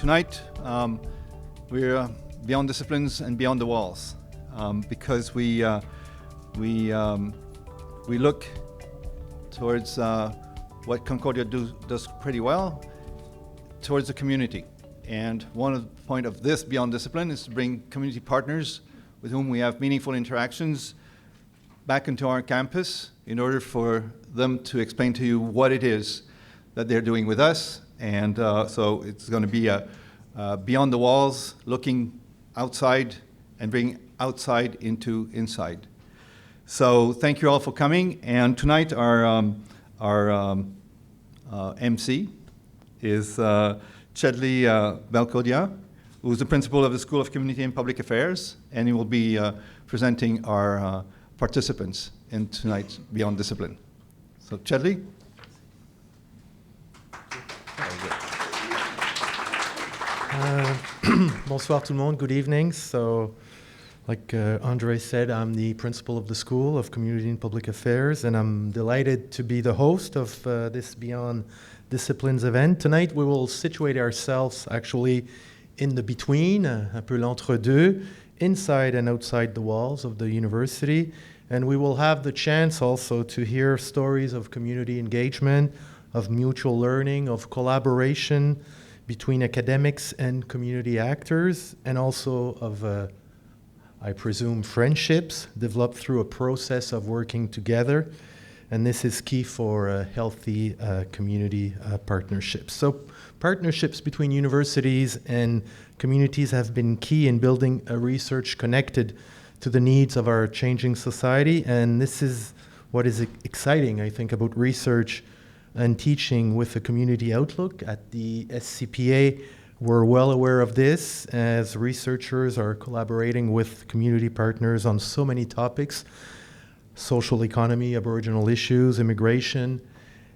tonight we're beyond disciplines and beyond the walls, because we look towards what Concordia does pretty well, towards the community. And one of the point of this Beyond Discipline is to bring community partners with whom we have meaningful interactions back into our campus in order for them to explain to you what it is that they're doing with us. And so it's going to be a beyond the walls, looking outside and bringing outside into inside. So thank you all for coming. And tonight our MC is Chedly Belkhodja, who's the principal of the School of Community and Public Affairs, and he will be presenting our participants in tonight's Beyond Discipline. So Chedly. Bonsoir tout le monde, good evening. So, like Andre said, I'm the principal of the School of Community and Public Affairs, and I'm delighted to be the host of this Beyond Disciplines event. Tonight we will situate ourselves actually in the between, un peu l'entre-deux, inside and outside the walls of the university, and we will have the chance also to hear stories of community engagement, of mutual learning, of collaboration between academics and community actors, and also of, I presume, friendships developed through a process of working together. And this is key for healthy community partnerships. So partnerships between universities and communities have been key in building a research connected to the needs of our changing society. And this is what is exciting, I think, about research and teaching with a community outlook. At the SCPA, we're well aware of this as researchers are collaborating with community partners on so many topics: social economy, Aboriginal issues, immigration,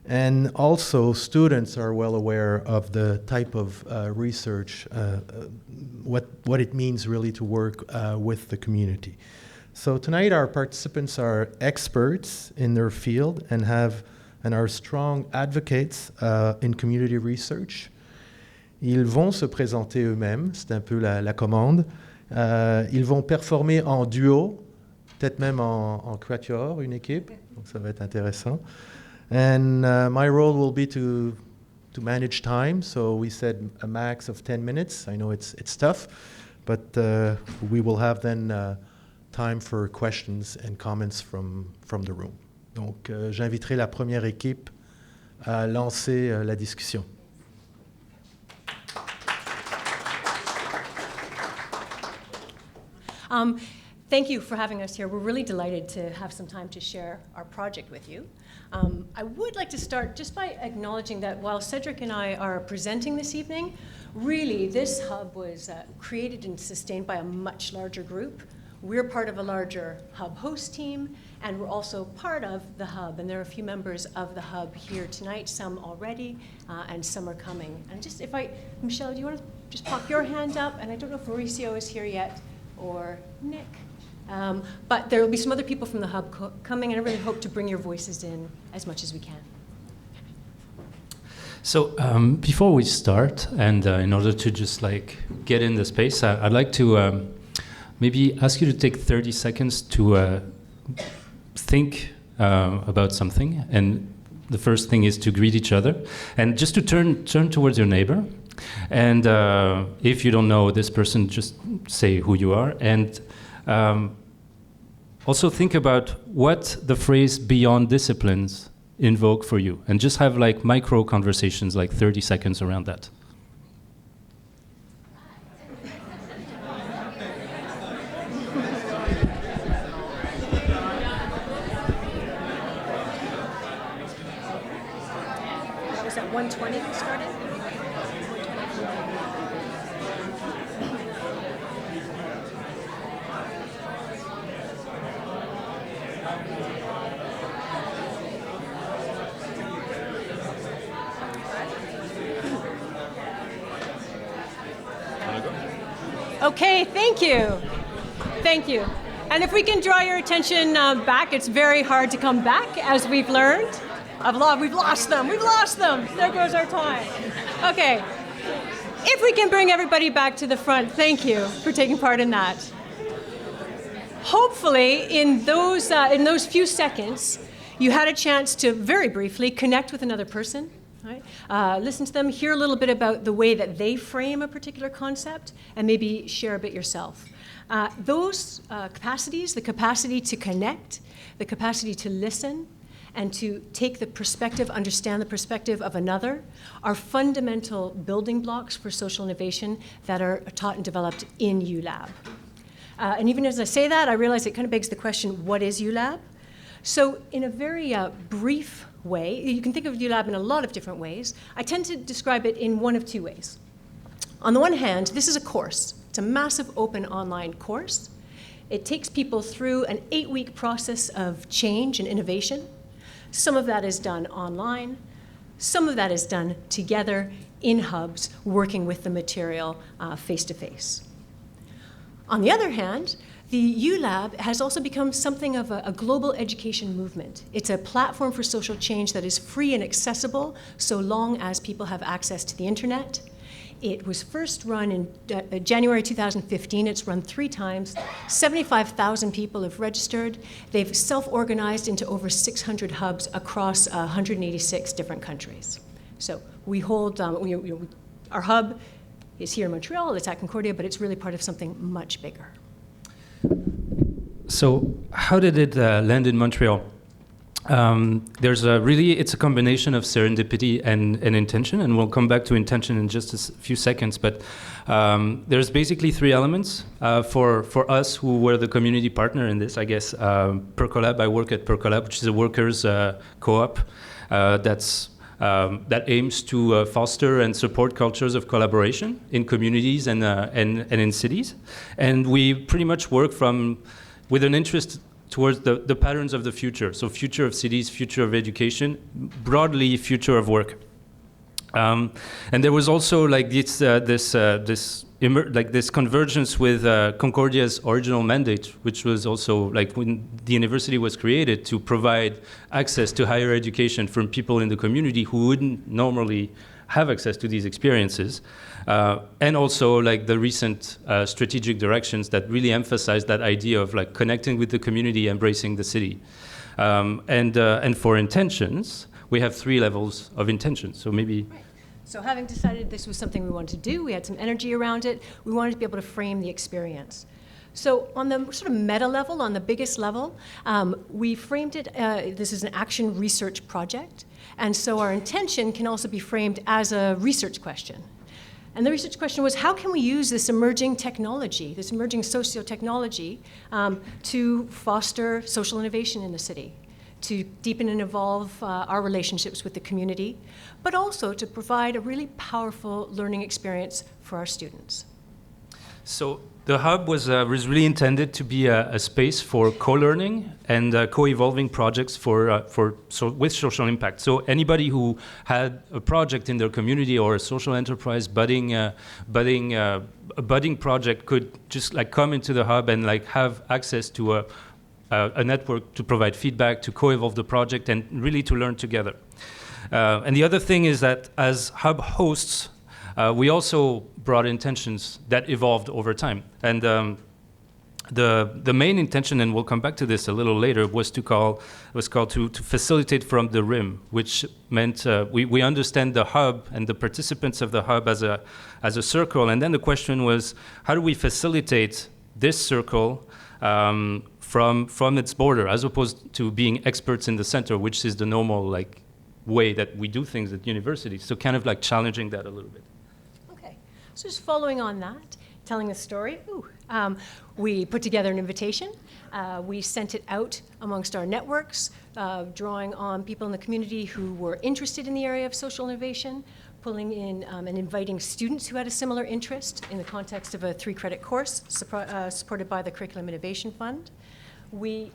and also students are well aware of the type of research, what it means really to work with the community. So tonight our participants are experts in their field and are strong advocates in community research. Ils vont se présenter eux-mêmes, c'est un peu la commande. Ils vont performer en duo, peut-être même en quatuor, une équipe, donc ça va être intéressant. And my role will be to manage time, so we said a max of 10 minutes. I know it's tough, but we will have then time for questions and comments from the room. Donc j'inviterai la première équipe à lancer la discussion. Thank you for having us here. We're really delighted to have some time to share our project with you. I would like to start just by acknowledging that while Cédric and I are presenting this evening, really this hub was created and sustained by a much larger group. We're part of a larger hub host team, and we're also part of the hub. And there are a few members of the hub here tonight, some already, and some are coming. And just Michelle, do you want to just pop your hand up? And I don't know if Mauricio is here yet, or Nick. But there will be some other people from the hub coming, and I really hope to bring your voices in as much as we can. So before we start, and in order to just get in the space, I'd like to maybe ask you to take 30 seconds to think about something. And the first thing is to greet each other, and just to turn towards your neighbor. And if you don't know this person, just say who you are. And also think about what the phrase beyond disciplines invoke for you. And just have micro conversations, 30 seconds around that. That was at 1:20 we started? Okay, thank you. Thank you. And if we can draw your attention back, it's very hard to come back, as we've learned. We've lost them. There goes our time. Okay. If we can bring everybody back to the front, thank you for taking part in that. Hopefully, in those few seconds, you had a chance to very briefly connect with another person, right? Listen to them, hear a little bit about the way that they frame a particular concept, and maybe share a bit yourself. Those capacities, the capacity to connect, the capacity to listen, and to take the perspective, understand the perspective of another, are fundamental building blocks for social innovation that are taught and developed in Ulab. And even as I say that, I realize it kind of begs the question, what is Ulab? So in a very brief way, you can think of Ulab in a lot of different ways. I tend to describe it in one of two ways. On the one hand, this is a course. It's a massive open online course. It takes people through an 8-week process of change and innovation. Some of that is done online. Some of that is done together in hubs, working with the material face-to-face. On the other hand, the Ulab has also become something of a global education movement. It's a platform for social change that is free and accessible so long as people have access to the internet. It was first run in January 2015. It's run 3 times. 75,000 people have registered. They've self-organized into over 600 hubs across 186 different countries. So we hold, our hub is here in Montreal, it's at Concordia, but it's really part of something much bigger. So how did it land in Montreal? It's a combination of serendipity and intention, and we'll come back to intention in just a few seconds, but there's basically 3 elements for us who were the community partner in this, I guess. Percolab, I work at Percolab, which is a workers' co-op that aims to foster and support cultures of collaboration in communities and in cities. And we pretty much work with an interest towards the patterns of the future. So future of cities, future of education, broadly future of work. And there was also like this convergence with Concordia's original mandate, which was also like when the university was created to provide access to higher education from people in the community who wouldn't normally have access to these experiences. And also like the recent strategic directions that really emphasize that idea of like connecting with the community, embracing the city. And for intentions, we have 3 levels of intention. So maybe. Right. So having decided this was something we wanted to do, we had some energy around it, we wanted to be able to frame the experience. So on the sort of meta level, on the biggest level, we framed it, this is an action research project. And so our intention can also be framed as a research question. And the research question was, how can we use this emerging technology, this emerging socio-technology, to foster social innovation in the city, to deepen and evolve our relationships with the community, but also to provide a really powerful learning experience for our students. So the hub was really intended to be a space for co-learning and co-evolving projects with social impact. So anybody who had a project in their community or a social enterprise a budding project could just like come into the hub and like have access to a network to provide feedback, to co-evolve the project, and really to learn together. And the other thing is that as hub hosts, we also brought intentions that evolved over time. And the main intention, and we'll come back to this a little later, was called to facilitate from the rim, which meant we understand the hub and the participants of the hub as a circle. And then the question was, how do we facilitate this circle from its border, as opposed to being experts in the center, which is the normal like way that we do things at universities. So kind of like challenging that a little bit. Okay, so just following on that, telling the story, we put together an invitation. We sent it out amongst our networks, drawing on people in the community who were interested in the area of social innovation, pulling in and inviting students who had a similar interest in the context of a 3-credit course supported by the Curriculum Innovation Fund. We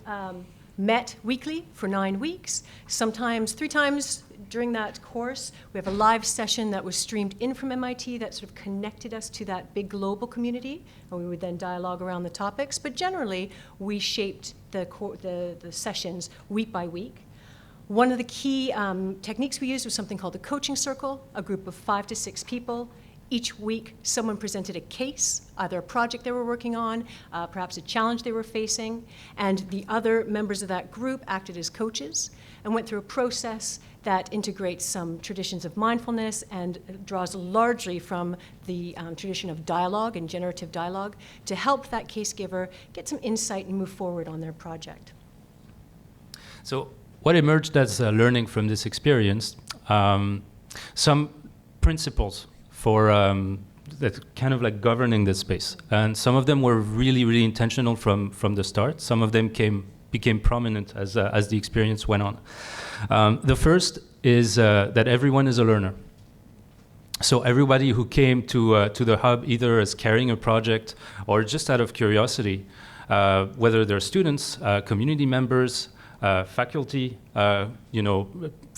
met weekly for 9 weeks, sometimes 3 times during that course. We have a live session that was streamed in from MIT that sort of connected us to that big global community, and we would then dialogue around the topics. But generally, we shaped the sessions week by week. One of the key techniques we used was something called the coaching circle, a group of 5 to 6 people. Each week, someone presented a case, either a project they were working on, perhaps a challenge they were facing, and the other members of that group acted as coaches and went through a process that integrates some traditions of mindfulness and draws largely from the tradition of dialogue and generative dialogue to help that case giver get some insight and move forward on their project. So what emerged as learning from this experience, some principles for that kind of like governing this space. And some of them were really, really intentional from the start. Some of them became prominent as the experience went on. The first is that everyone is a learner. So everybody who came to the hub either as carrying a project or just out of curiosity, whether they're students, community members, faculty,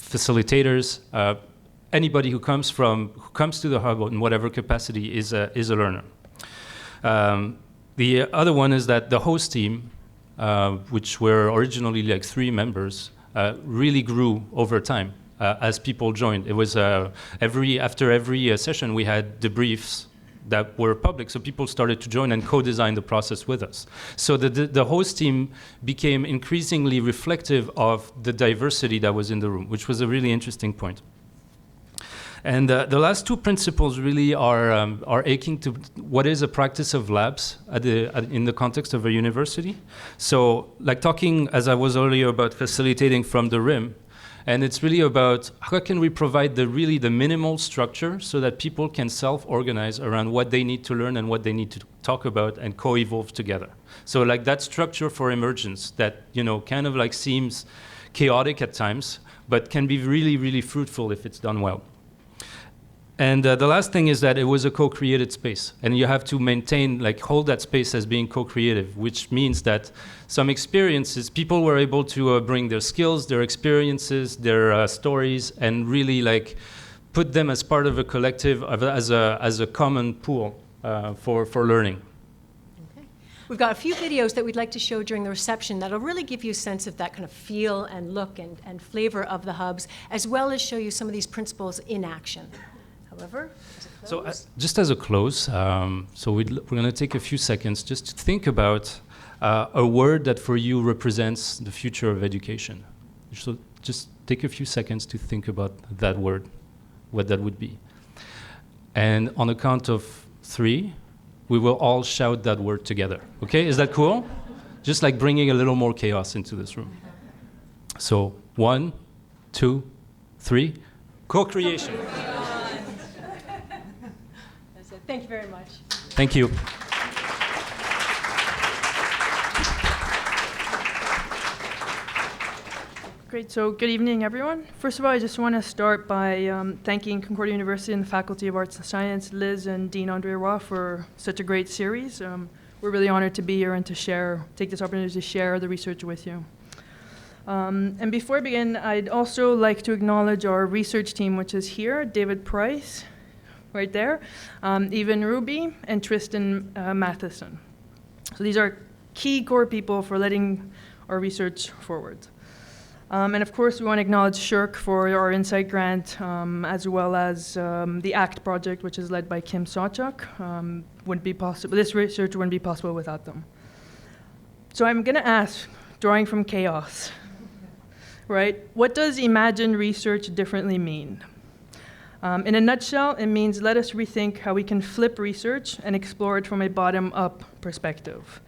facilitators, anybody who comes to the hub in whatever capacity is a learner. The other one is that the host team, which were originally like 3 members, really grew over time as people joined. It was after every session we had debriefs that were public, so people started to join and co-design the process with us. So the host team became increasingly reflective of the diversity that was in the room, which was a really interesting point. And the last 2 principles really are aching to what is a practice of labs in the context of a university. So like talking, as I was earlier, about facilitating from the rim, and it's really about how can we provide the minimal structure so that people can self-organize around what they need to learn and what they need to talk about and co-evolve together. So like that structure for emergence that, kind of like seems chaotic at times, but can be really, really fruitful if it's done well. And the last thing is that it was a co-created space, and you have to hold that space as being co-creative, which means that some experiences, people were able to bring their skills, their experiences, their stories, and really put them as part of a collective, as a common pool for learning. Okay. We've got a few videos that we'd like to show during the reception that'll really give you a sense of that kind of feel and look and flavor of the hubs, as well as show you some of these principles in action. However, so just as a close, we're going to take a few seconds just to think about a word that for you represents the future of education. So just take a few seconds to think about that word, what that would be. And on the count of 3, we will all shout that word together. Okay, is that cool? Just like bringing a little more chaos into this room. So 1, 2, 3, co-creation. Thank you very much. Thank you. Great, so good evening, everyone. First of all, I just want to start by thanking Concordia University and the Faculty of Arts and Science, Liz and Dean Andre Roy, for such a great series. We're really honored to be here and to take this opportunity to share the research with you. And before I begin, I'd also like to acknowledge our research team, which is here, David Price, right there, Evan Ruby, and Tristan Matheson. So these are key core people for letting our research forward. And of course, we want to acknowledge C.A.R.E for our Insight grant, as well as the ACT project, which is led by Kim Sawchuk. This research wouldn't be possible without them. So I'm going to ask, drawing from chaos, right? What does imagine research differently mean? In a nutshell, it means let us rethink how we can flip research and explore it from a bottom-up perspective,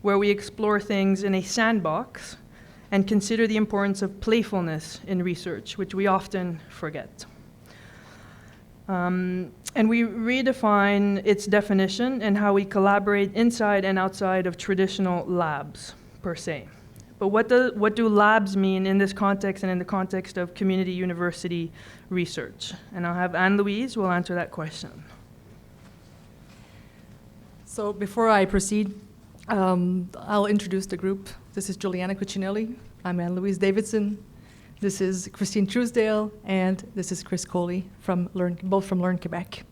where we explore things in a sandbox and consider the importance of playfulness in research, which we often forget. And we redefine its definition and how we collaborate inside and outside of traditional labs, per se. But what do labs mean in this context and in the context of community university research? And I'll have Ann-Louise will answer that question. So before I proceed, I'll introduce the group. This is Giuliana Cucinelli. I'm Ann-Louise Davidson. This is Christine Truesdale, and this is Chris Colley, both from Learn Quebec.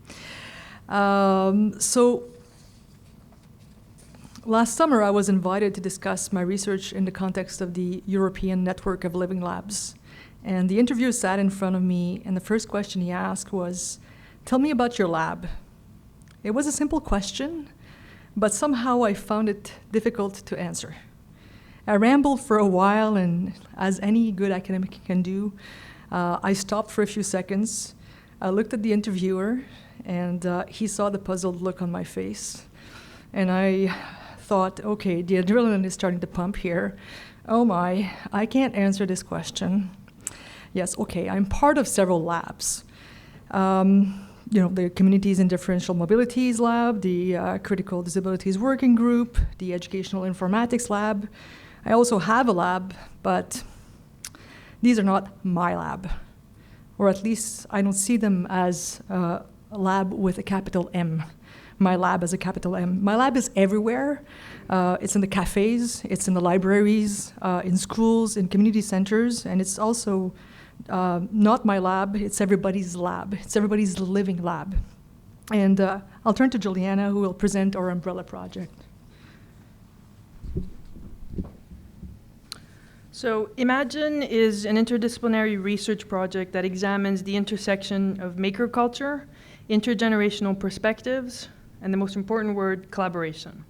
Last summer, I was invited to discuss my research in the context of the European Network of Living Labs. And the interviewer sat in front of me, and the first question he asked was, "Tell me about your lab. It was a simple question, but somehow I found it difficult to answer. I rambled for a while, and as any good academic can do, I stopped for a few seconds. I looked at the interviewer, and he saw the puzzled look on my face. And I thought, okay, the adrenaline is starting to pump here. Oh my, I can't answer this question. Yes, okay, I'm part of several labs. The Communities and Differential Mobilities Lab, the Critical Disabilities Working Group, the Educational Informatics Lab. I also have a lab, but these are not my lab, or at least I don't see them as a lab with a capital M. My lab as a capital M. My lab is everywhere. It's in the cafes, it's in the libraries, in schools, in community centers, and it's also not my lab, it's everybody's lab. It's everybody's living lab. And I'll turn to Giuliana, who will present our umbrella project. So Imagine is an interdisciplinary research project that examines the intersection of maker culture, intergenerational perspectives, and the most important word, collaboration.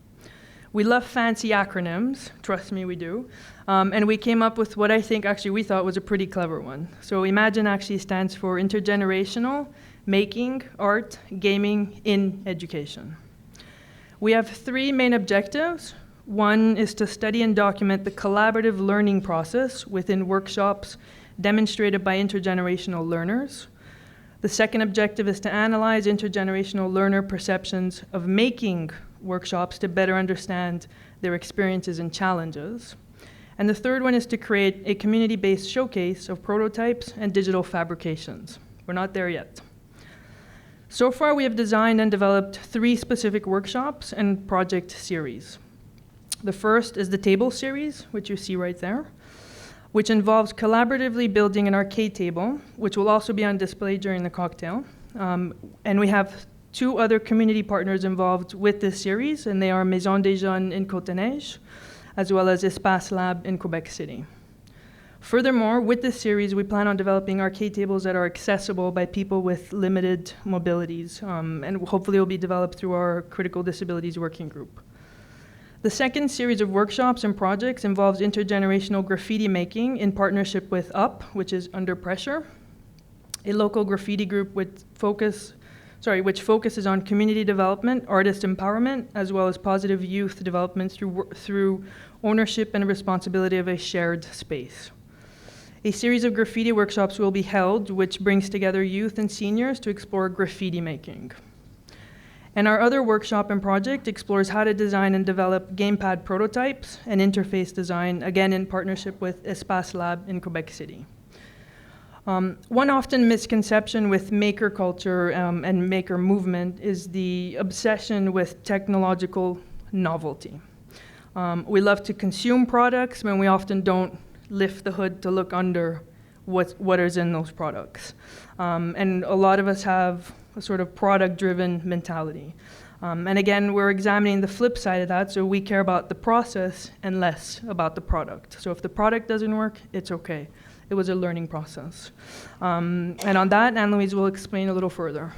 We love fancy acronyms, trust me, we do. And we came up with what I think actually we thought was a pretty clever one. So Imagine actually stands for Intergenerational Making, Art, Gaming in Education. We have 3 main objectives. One is to study and document the collaborative learning process within workshops demonstrated by intergenerational learners. The second objective is to analyze intergenerational learner perceptions of making workshops to better understand their experiences and challenges. And the third one is to create a community-based showcase of prototypes and digital fabrications. We're not there yet. So far, we have designed and developed 3 specific workshops and project series. The first is the table series, which you see right there, which involves collaboratively building an arcade table, which will also be on display during the cocktail. And we have 2 other community partners involved with this series, and they are Maison des Jeunes in Côte-Neige, as well as Espace Lab in Quebec City. Furthermore, with this series, we plan on developing arcade tables that are accessible by people with limited mobilities, and hopefully will be developed through our Critical Disabilities Working Group. The second series of workshops and projects involves intergenerational graffiti making in partnership with UP, which is Under Pressure, a local graffiti group which focuses on community development, artist empowerment, as well as positive youth development through ownership and responsibility of a shared space. A series of graffiti workshops will be held, which brings together youth and seniors to explore graffiti making. And our other workshop and project explores how to design and develop gamepad prototypes and interface design, again in partnership with Espace Lab in Quebec City. One often misconception with maker culture and maker movement is the obsession with technological novelty. We love to consume products, but we often don't lift the hood to look under what is in those products. And a lot of us have a sort of product-driven mentality. And again, we're examining the flip side of that, so we care about the process and less about the product. So if the product doesn't work, it's okay. It was a learning process. And on that, Ann-Louise will explain a little further.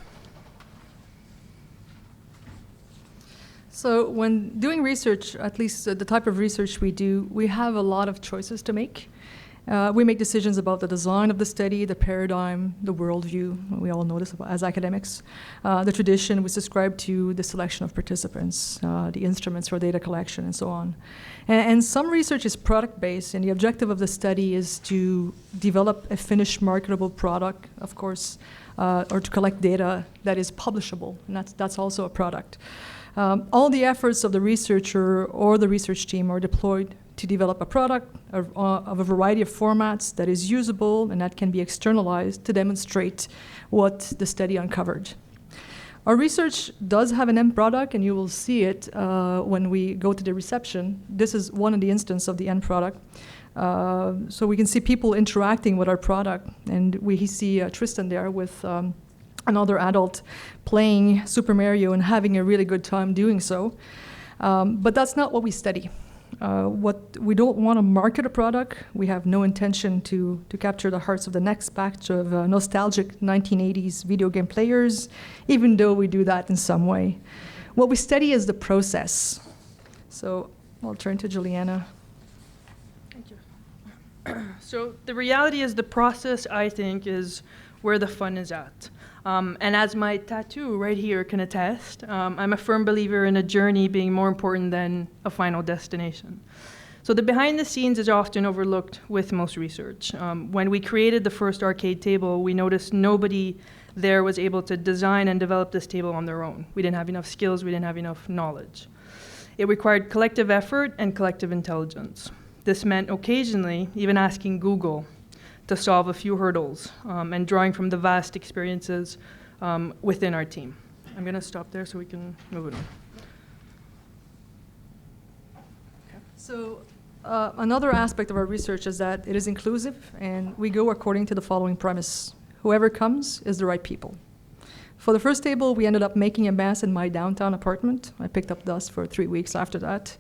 So when doing research, at least the type of research we do, we have a lot of choices to make. We make decisions about the design of the study, the paradigm, the worldview. We all know this as academics. The tradition we subscribe to, the selection of participants, the instruments for data collection, and so on. And some research is product-based, and the objective of the study is to develop a finished marketable product, of course, or to collect data that is publishable, and that's also a product. All the efforts of the researcher or the research team are deployed to develop a product of a variety of formats that is usable and that can be externalized to demonstrate what the study uncovered. Our research does have an end product, and you will see it when we go to the reception. This is one of the instances of the end product. So we can see people interacting with our product, and we see Tristan there with another adult playing Super Mario and having a really good time doing so. But that's not what we study. What we don't want to market a product. We have no intention to capture the hearts of the next batch of nostalgic 1980s video game players, even though we do that in some way. What we study is the process. So I'll turn to Giuliana. Thank you. So the reality is the process, I think, is where the fun is at. And as my tattoo right here can attest, I'm a firm believer in a journey being more important than a final destination. So the behind the scenes is often overlooked with most research. When we created the first arcade table, we noticed nobody there was able to design and develop this table on their own. We didn't have enough skills, we didn't have enough knowledge. It required collective effort and collective intelligence. This meant occasionally even asking Google to solve a few hurdles and drawing from the vast experiences within our team. I'm going to stop there so we can move it on. So another aspect of our research is that it is inclusive, and we go according to the following premise. Whoever comes is the right people. For the first table, we ended up making a mess in my downtown apartment. I picked up dust for 3 weeks after that,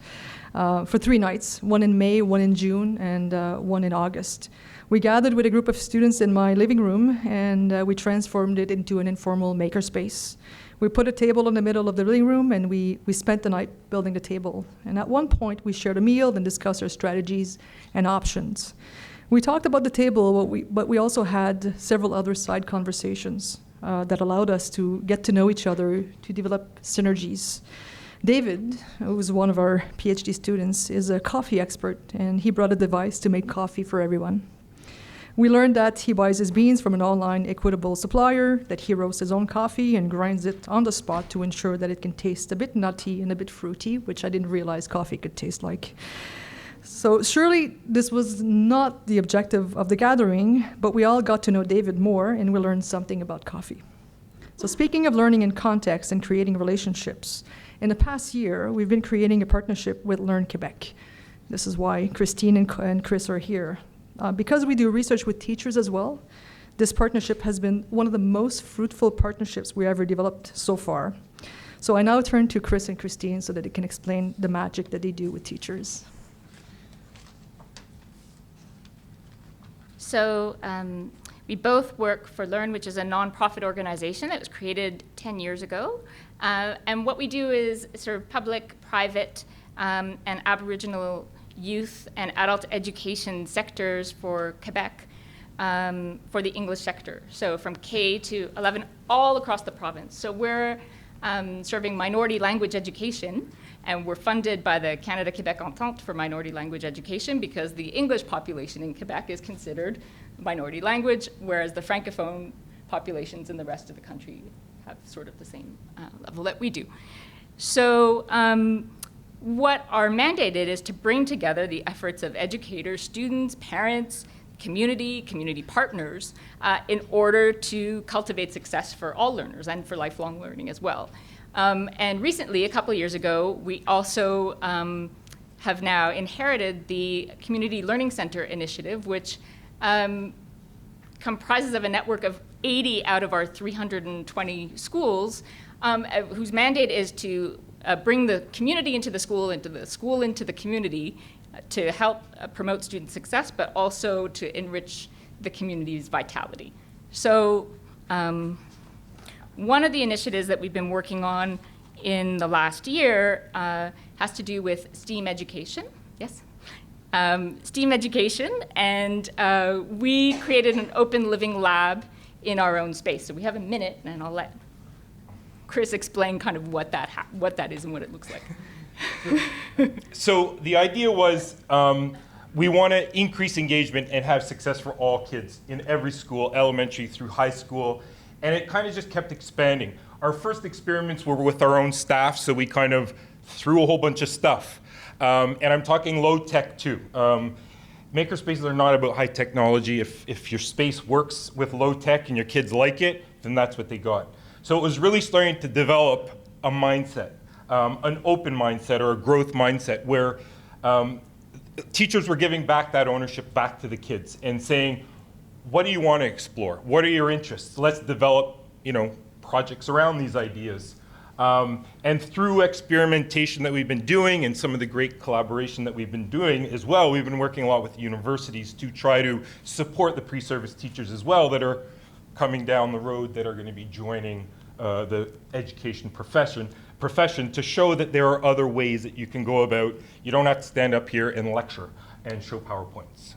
for 3 nights, one in May, one in June, and one in August. We gathered with a group of students in my living room, and we transformed it into an informal makerspace. We put a table in the middle of the living room, and we spent the night building the table. And at one point, we shared a meal and discussed our strategies and options. We talked about the table, but we also had several other side conversations that allowed us to get to know each other, to develop synergies. David, who was one of our PhD students, is a coffee expert, and he brought a device to make coffee for everyone. We learned that he buys his beans from an online equitable supplier, that he roasts his own coffee and grinds it on the spot to ensure that it can taste a bit nutty and a bit fruity, which I didn't realize coffee could taste like. So surely this was not the objective of the gathering, but we all got to know David more, and we learned something about coffee. So speaking of learning in context and creating relationships, in the past year, we've been creating a partnership with Learn Quebec. This is why Christine and Chris are here. Because we do research with teachers as well, this partnership has been one of the most fruitful partnerships we ever developed so far. So I now turn to Chris and Christine so that they can explain the magic that they do with teachers. So we both work for Learn, which is a nonprofit organization that was created 10 years ago. And what we do is sort of public, private, and Aboriginal youth and adult education sectors for Quebec, for the English sector. So from K to 11, all across the province. So we're serving minority language education, and we're funded by the Canada-Quebec Entente for minority language education because the English population in Quebec is considered minority language, whereas the Francophone populations in the rest of the country have sort of the same level that we do. So what our mandate is to bring together the efforts of educators, students, parents, community partners in order to cultivate success for all learners and for lifelong learning as well. And recently, a couple of years ago, we also have now inherited the Community Learning Center initiative, which comprises of a network of 80 out of our 320 schools, whose mandate is to bring the community into the school into the community to help promote student success, but also to enrich the community's vitality. So one of the initiatives that we've been working on in the last year has to do with STEAM education. Yes? STEAM education, and we created an open living lab in our own space. So we have a minute, and I'll let Chris explain kind of what that is and what it looks like. So the idea was we want to increase engagement and have success for all kids in every school, elementary through high school, and it kind of just kept expanding. Our first experiments were with our own staff, so we kind of threw a whole bunch of stuff. And I'm talking low tech too. Makerspaces are not about high technology. If your space works with low tech and your kids like it, then that's what they got. So it was really starting to develop a mindset, an open mindset or a growth mindset where teachers were giving back that ownership back to the kids and saying, what do you want to explore? What are your interests? Let's develop, projects around these ideas. And through experimentation that we've been doing and some of the great collaboration that we've been doing as well, we've been working a lot with universities to try to support the pre-service teachers as well that are coming down the road, that are going to be joining the education profession to show that there are other ways that you can go about. You don't have to stand up here and lecture and show PowerPoints.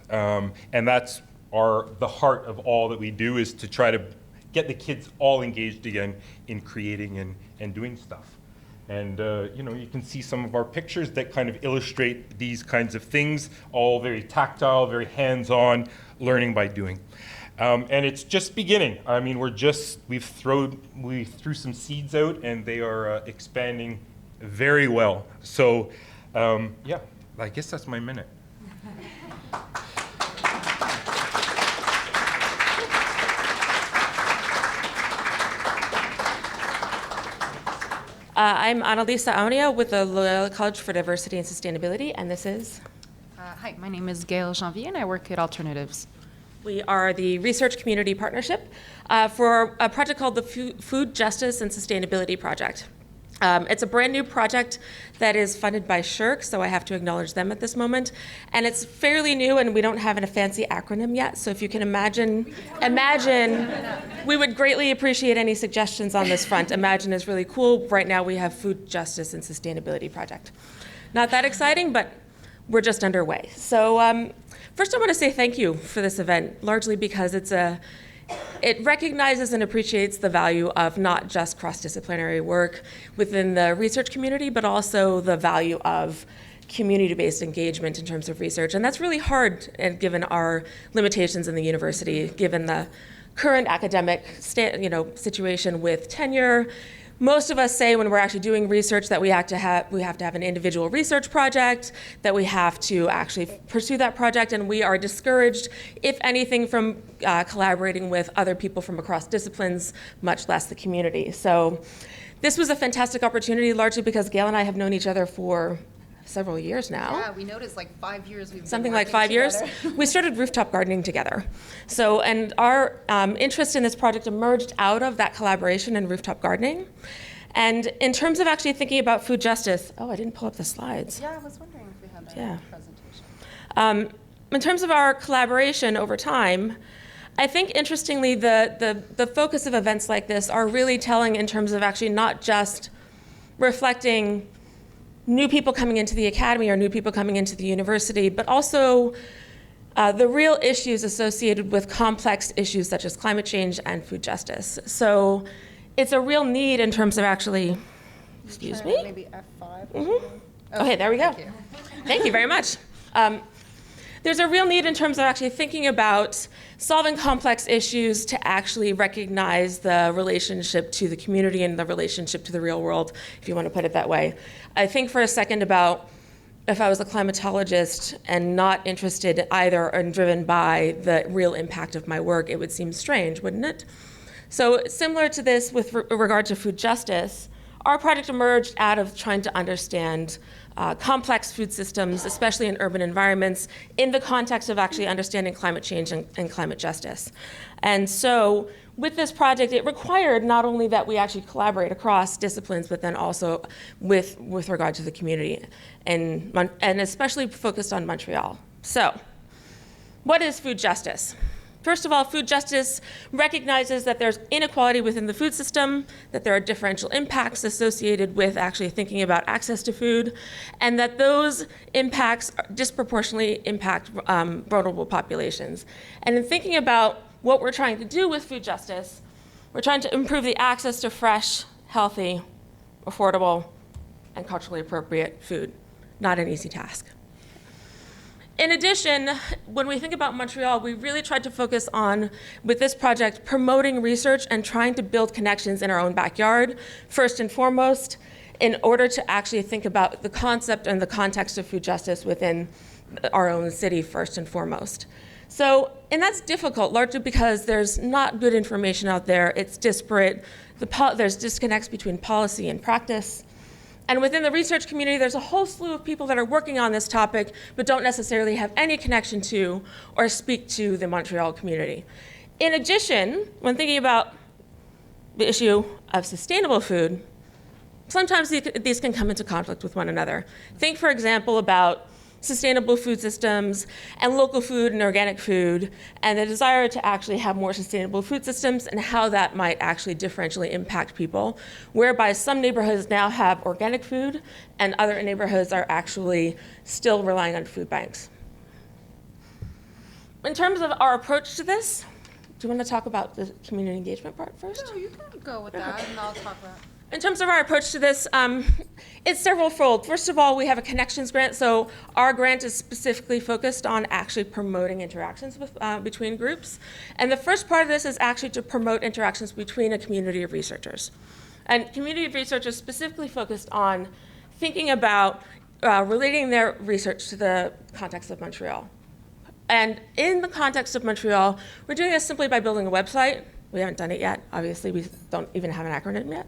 And that's the heart of all that we do, is to try to get the kids all engaged again in creating and doing stuff. And you can see some of our pictures that kind of illustrate these kinds of things, all very tactile, very hands-on, learning by doing. And it's just beginning. I mean, we threw some seeds out, and they are expanding very well. So, yeah, I guess that's my minute. I'm Anna-Liisa Aunio with the Loyola College for Diversity and Sustainability, and this is? Hi, my name is Gaëlle Janvier, and I work at Alternatives. We are the Research Community Partnership for a project called the Food Justice and Sustainability Project. It's a brand new project that is funded by C.A.R.E, so I have to acknowledge them at this moment. And it's fairly new, and we don't have a fancy acronym yet, so if you can imagine, we would greatly appreciate any suggestions on this front. Imagine is really cool. Right now we have Food Justice and Sustainability Project. Not that exciting, but we're just underway. So first I want to say thank you for this event, largely because it recognizes and appreciates the value of not just cross-disciplinary work within the research community, but also the value of community-based engagement in terms of research. And that's really hard, given our limitations in the university, given the current academic situation with tenure. Most of us say when we're actually doing research that we have to have an individual research project, that we have to actually pursue that project, and we are discouraged, if anything, from collaborating with other people from across disciplines, much less the community. So this was a fantastic opportunity, largely because Gaëlle and I have known each other for several years now. Yeah, we noticed like 5 years we've been Something like 5 years. We started rooftop gardening together. So, and our interest in this project emerged out of that collaboration in rooftop gardening. And in terms of actually thinking about food justice, I didn't pull up the slides. Yeah, I was wondering if we had that presentation. In terms of our collaboration over time, I think interestingly the focus of events like this are really telling in terms of actually not just reflecting new people coming into the academy or new people coming into the university, but also the real issues associated with complex issues such as climate change and food justice. So it's a real need in terms of actually, excuse me? Maybe F5. Mm-hmm. Okay, there we go. Thank you very much. There's a real need in terms of actually thinking about solving complex issues to actually recognize the relationship to the community and the relationship to the real world, if you want to put it that way. I think for a second about if I was a climatologist and not interested either and driven by the real impact of my work, it would seem strange, wouldn't it? So similar to this with regard to food justice, our project emerged out of trying to understand complex food systems, especially in urban environments, in the context of actually understanding climate change and climate justice. And so with this project, it required not only that we actually collaborate across disciplines, but then also with regard to the community, and especially focused on Montreal. So what is food justice? First of all, food justice recognizes that there's inequality within the food system, that there are differential impacts associated with actually thinking about access to food, and that those impacts disproportionately impact vulnerable populations. And in thinking about what we're trying to do with food justice, we're trying to improve the access to fresh, healthy, affordable, and culturally appropriate food. Not an easy task. In addition, when we think about Montreal, we really tried to focus on, with this project, promoting research and trying to build connections in our own backyard, first and foremost, in order to actually think about the concept and the context of food justice within our own city, first and foremost. So, and that's difficult, largely because there's not good information out there. It's disparate. There's disconnects between policy and practice. And within the research community, there's a whole slew of people that are working on this topic, but don't necessarily have any connection to or speak to the Montreal community. In addition, when thinking about the issue of sustainable food, sometimes these can come into conflict with one another. Think, for example, about sustainable food systems and local food and organic food, and the desire to actually have more sustainable food systems and how that might actually differentially impact people, whereby some neighborhoods now have organic food and other neighborhoods are actually still relying on food banks. In terms of our approach to this, do you want to talk about the community engagement part first? No, you can go with that, and I'll talk about. In terms of our approach to this, it's several-fold. First of all, we have a connections grant, so our grant is specifically focused on actually promoting interactions between groups. And the first part of this is actually to promote interactions between a community of researchers. And community of researchers specifically focused on thinking about relating their research to the context of Montreal. And in the context of Montreal, we're doing this simply by building a website. We haven't done it yet. Obviously, we don't even have an acronym yet.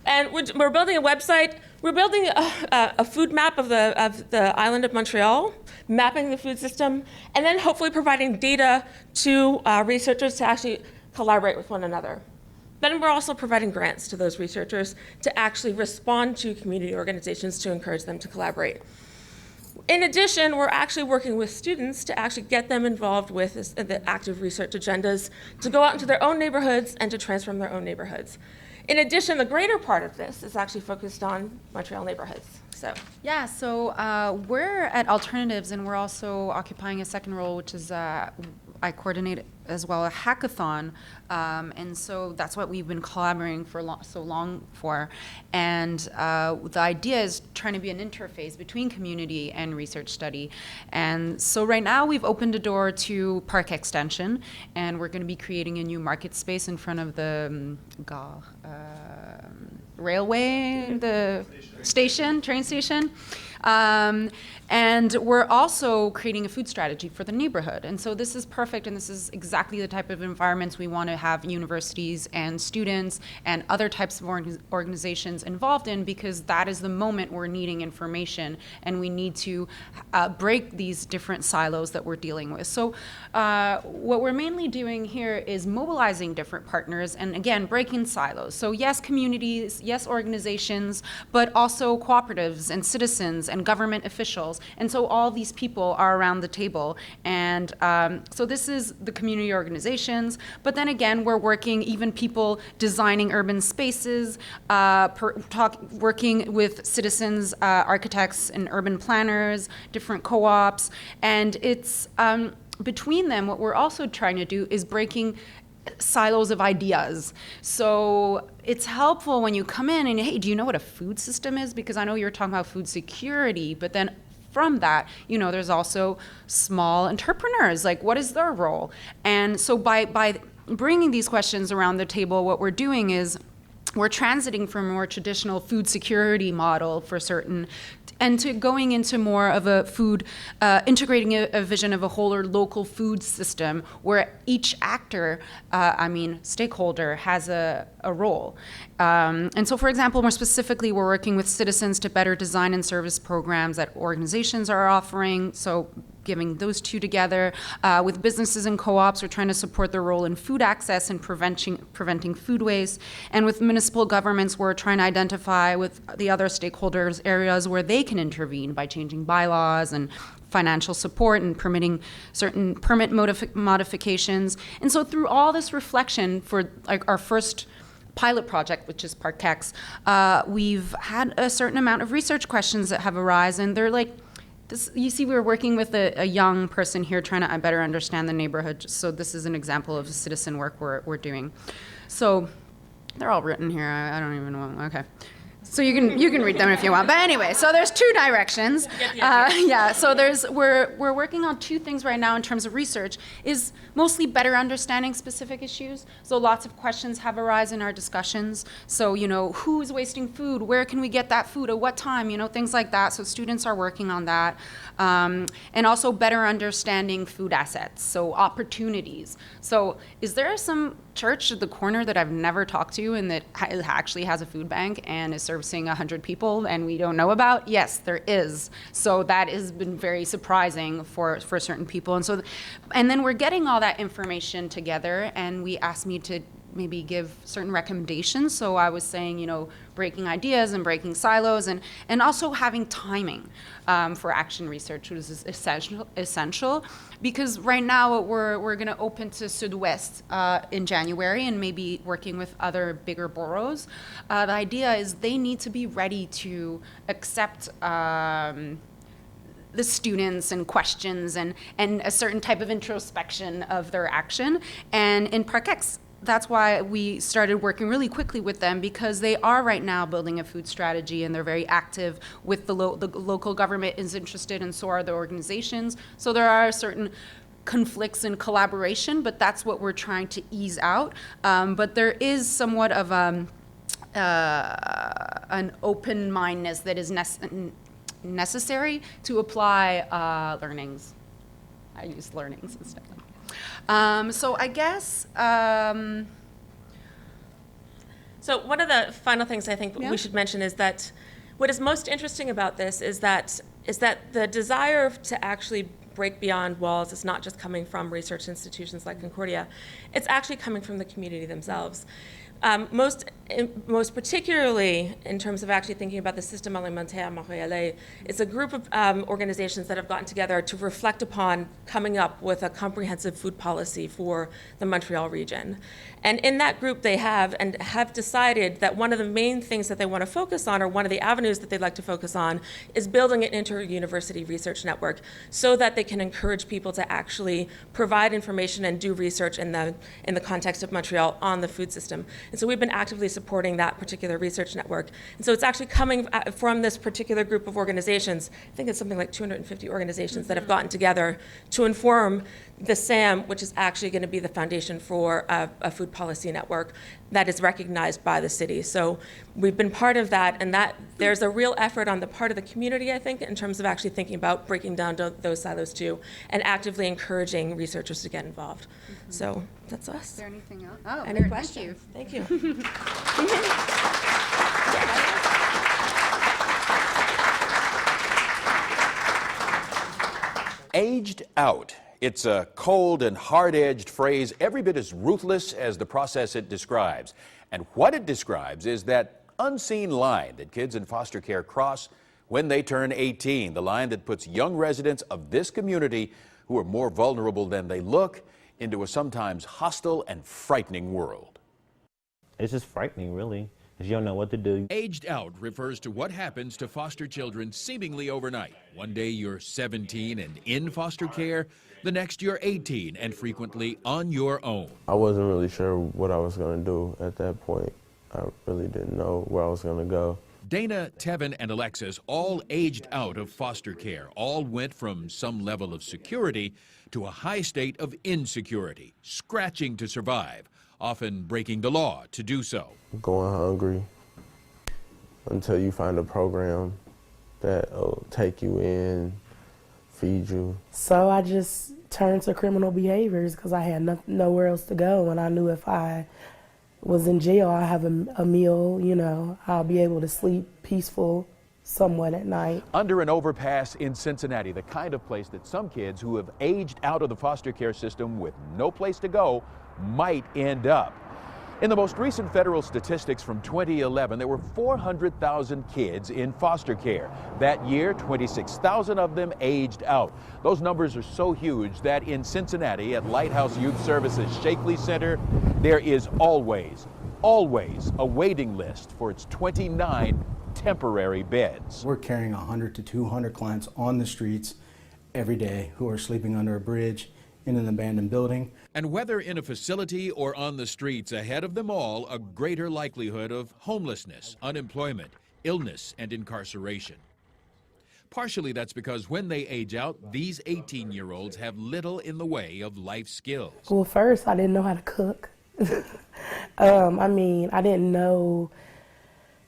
And we're building a website. We're building a food map of the island of Montreal, mapping the food system, and then hopefully providing data to researchers to actually collaborate with one another. Then we're also providing grants to those researchers to actually respond to community organizations to encourage them to collaborate. In addition, we're actually working with students to actually get them involved with the active research agendas, to go out into their own neighborhoods and to transform their own neighborhoods. In addition, the greater part of this is actually focused on Montreal neighborhoods. So Yeah, so we're at Alternatives, and we're also occupying a second role, which is I coordinate as well a hackathon, and so that's what we've been collaborating for so long for. And the idea is trying to be an interface between community and research study. And so right now we've opened a door to Park Extension, and we're going to be creating a new market space in front of the railway, the train station. And we're also creating a food strategy for the neighborhood. And so this is perfect, and this is exactly the type of environments we want to have universities and students and other types of organizations involved in, because that is the moment we're needing information, and we need to break these different silos that we're dealing with. So what we're mainly doing here is mobilizing different partners and, again, breaking silos. So yes, communities, yes, organizations, but also cooperatives and citizens and government officials. And so all these people are around the table. And so this is the community organizations. But then again, we're working, even people designing urban spaces, working with citizens, architects and urban planners, different co-ops. And it's between them, what we're also trying to do is breaking silos of ideas. So it's helpful when you come in and, hey, do you know what a food system is? Because I know you're talking about food security, but then from that, you know, there's also small entrepreneurs, like what is their role? And so by bringing these questions around the table, what we're doing is we're transiting from a more traditional food security model for certain, and to going into more of a food, integrating a vision of a whole or local food system where each actor, stakeholder, has a role. And so, for example, more specifically, we're working with citizens to better design and service programs that organizations are offering. So giving those two together. With businesses and co-ops, we're trying to support their role in food access and preventing food waste. And with municipal governments, we're trying to identify with the other stakeholders areas where they can intervene by changing bylaws and financial support and permitting certain permit modifications. And so through all this reflection for our first pilot project, which is Park X, we've had a certain amount of research questions that have arisen. They're like, you see, we were working with a young person here trying to better understand the neighborhood. So this is an example of citizen work we're doing. So they're all written here. I don't even know. Okay. So you can read them if you want. But anyway, so there's two directions. So we're working on two things right now in terms of research, is mostly better understanding specific issues. So lots of questions have arisen in our discussions. So, who's wasting food? Where can we get that food? At what time? Things like that. So students are working on that. And also better understanding food assets, so opportunities. So is there some church at the corner that I've never talked to and that actually has a food bank and is servicing 100 people and we don't know about? Yes, there is. So that has been very surprising for certain people. And then we're getting all that information together, and we asked me to maybe give certain recommendations. So I was saying, breaking ideas and breaking silos, and also having timing for action research, which is essential, because right now we're going to open to Sud-Ouest in January, and maybe working with other bigger boroughs. The idea is they need to be ready to accept the students and questions and a certain type of introspection of their action. And in Parc-Ex, that's why we started working really quickly with them, because they are right now building a food strategy, and they're very active with the local government is interested, and so are the organizations. So there are certain conflicts in collaboration, but that's what we're trying to ease out. But there is somewhat of an open-mindedness that is necessary to apply learnings. I use learnings instead. So I guess, so one of the final things I think we should mention is that what is most interesting about this is that the desire to actually break beyond walls is not just coming from research institutions like Concordia, it's actually coming from the community themselves. Most particularly in terms of actually thinking about the Système Alimentaire Montréalais, it's a group of organizations that have gotten together to reflect upon coming up with a comprehensive food policy for the Montreal region. And in that group they have decided that one of the main things that they want to focus on, or one of the avenues that they'd like to focus on, is building an inter-university research network so that they can encourage people to actually provide information and do research in the context of Montreal on the food system. And so we've been actively supporting that particular research network. And so it's actually coming from this particular group of organizations. I think it's something like 250 organizations that have gotten together to inform the SAM, which is actually going to be the foundation for a food policy network that is recognized by the city. So we've been part of that, and that there's a real effort on the part of the community, I think, in terms of actually thinking about breaking down those silos too, and actively encouraging researchers to get involved. So that's us. Is there anything else? Oh, any questions? Thank you. Aged out. It's a cold and hard-edged phrase, every bit as ruthless as the process it describes. And what it describes is that unseen line that kids in foster care cross when they turn 18, the line that puts young residents of this community who are more vulnerable than they look into a sometimes hostile and frightening world. It's just frightening, really, because you don't know what to do. Aged out refers to what happens to foster children seemingly overnight. One day you're 17 and in foster care, the next you're 18 and frequently on your own. I wasn't really sure what I was going to do at that point. I really didn't know where I was going to go. Dana, Tevin, and Alexis all aged out of foster care. All went from some level of security to a high state of insecurity, scratching to survive, often breaking the law to do so. Going hungry until you find a program that'll take you in, feed you. So I just turned to criminal behaviors because I had nowhere else to go, and I knew if I was in jail, I have a meal, I'll be able to sleep peaceful somewhat at night. Under an overpass in Cincinnati, the kind of place that some kids who have aged out of the foster care system with no place to go might end up. In the most recent federal statistics from 2011, there were 400,000 kids in foster care. That year, 26,000 of them aged out. Those numbers are so huge that in Cincinnati at Lighthouse Youth Services Chedly Center, there is always a waiting list for its 29 temporary beds. We're carrying 100 to 200 clients on the streets every day who are sleeping under a bridge, in an abandoned building. And whether in a facility or on the streets, ahead of them all, a greater likelihood of homelessness, unemployment, illness, and incarceration. Partially that's because when they age out, these 18-year-olds have little in the way of life skills. Well, first, I didn't know how to cook. I didn't know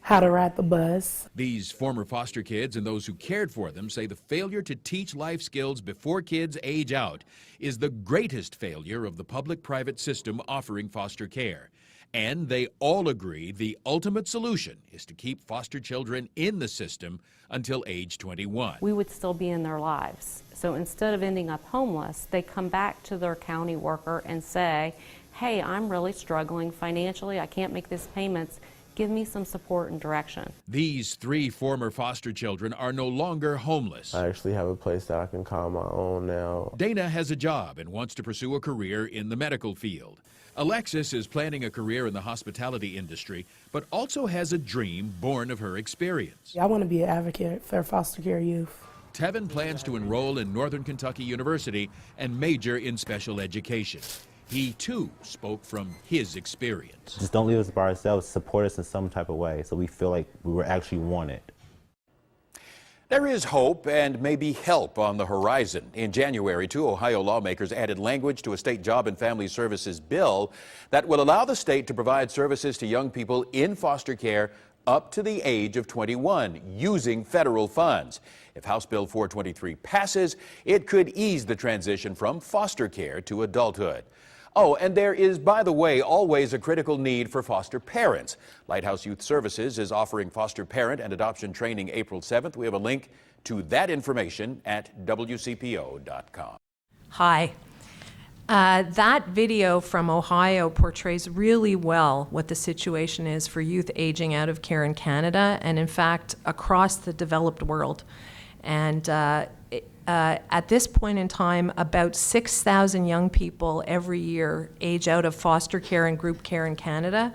how to ride the bus. These former foster kids and those who cared for them say the failure to teach life skills before kids age out is the greatest failure of the public-private system offering foster care. And they all agree the ultimate solution is to keep foster children in the system until age 21. We would still be in their lives. So instead of ending up homeless, they come back to their county worker and say, hey, I'm really struggling financially, I can't make these payments, give me some support and direction. These 3 former foster children are no longer homeless. I actually have a place that I can call my own now. Dana has a job and wants to pursue a career in the medical field. Alexis is planning a career in the hospitality industry, but also has a dream born of her experience. I want to be an advocate for foster care youth. Tevin plans to enroll in Northern Kentucky University and major in special education. He, too, spoke from his experience. Just don't leave us by ourselves. Support us in some type of way so we feel like we were actually wanted. There is hope and maybe help on the horizon. In January, 2 Ohio lawmakers added language to a state job and family services bill that will allow the state to provide services to young people in foster care up to the age of 21 using federal funds. If House Bill 423 passes, it could ease the transition from foster care to adulthood. Oh, and there is, by the way, always a critical need for foster parents. Lighthouse Youth Services is offering foster parent and adoption training April 7th. We have a link to that information at WCPO.com. Hi. That video from Ohio portrays really well what the situation is for youth aging out of care in Canada and, in fact, across the developed world. And at this point in time, about 6,000 young people every year age out of foster care and group care in Canada,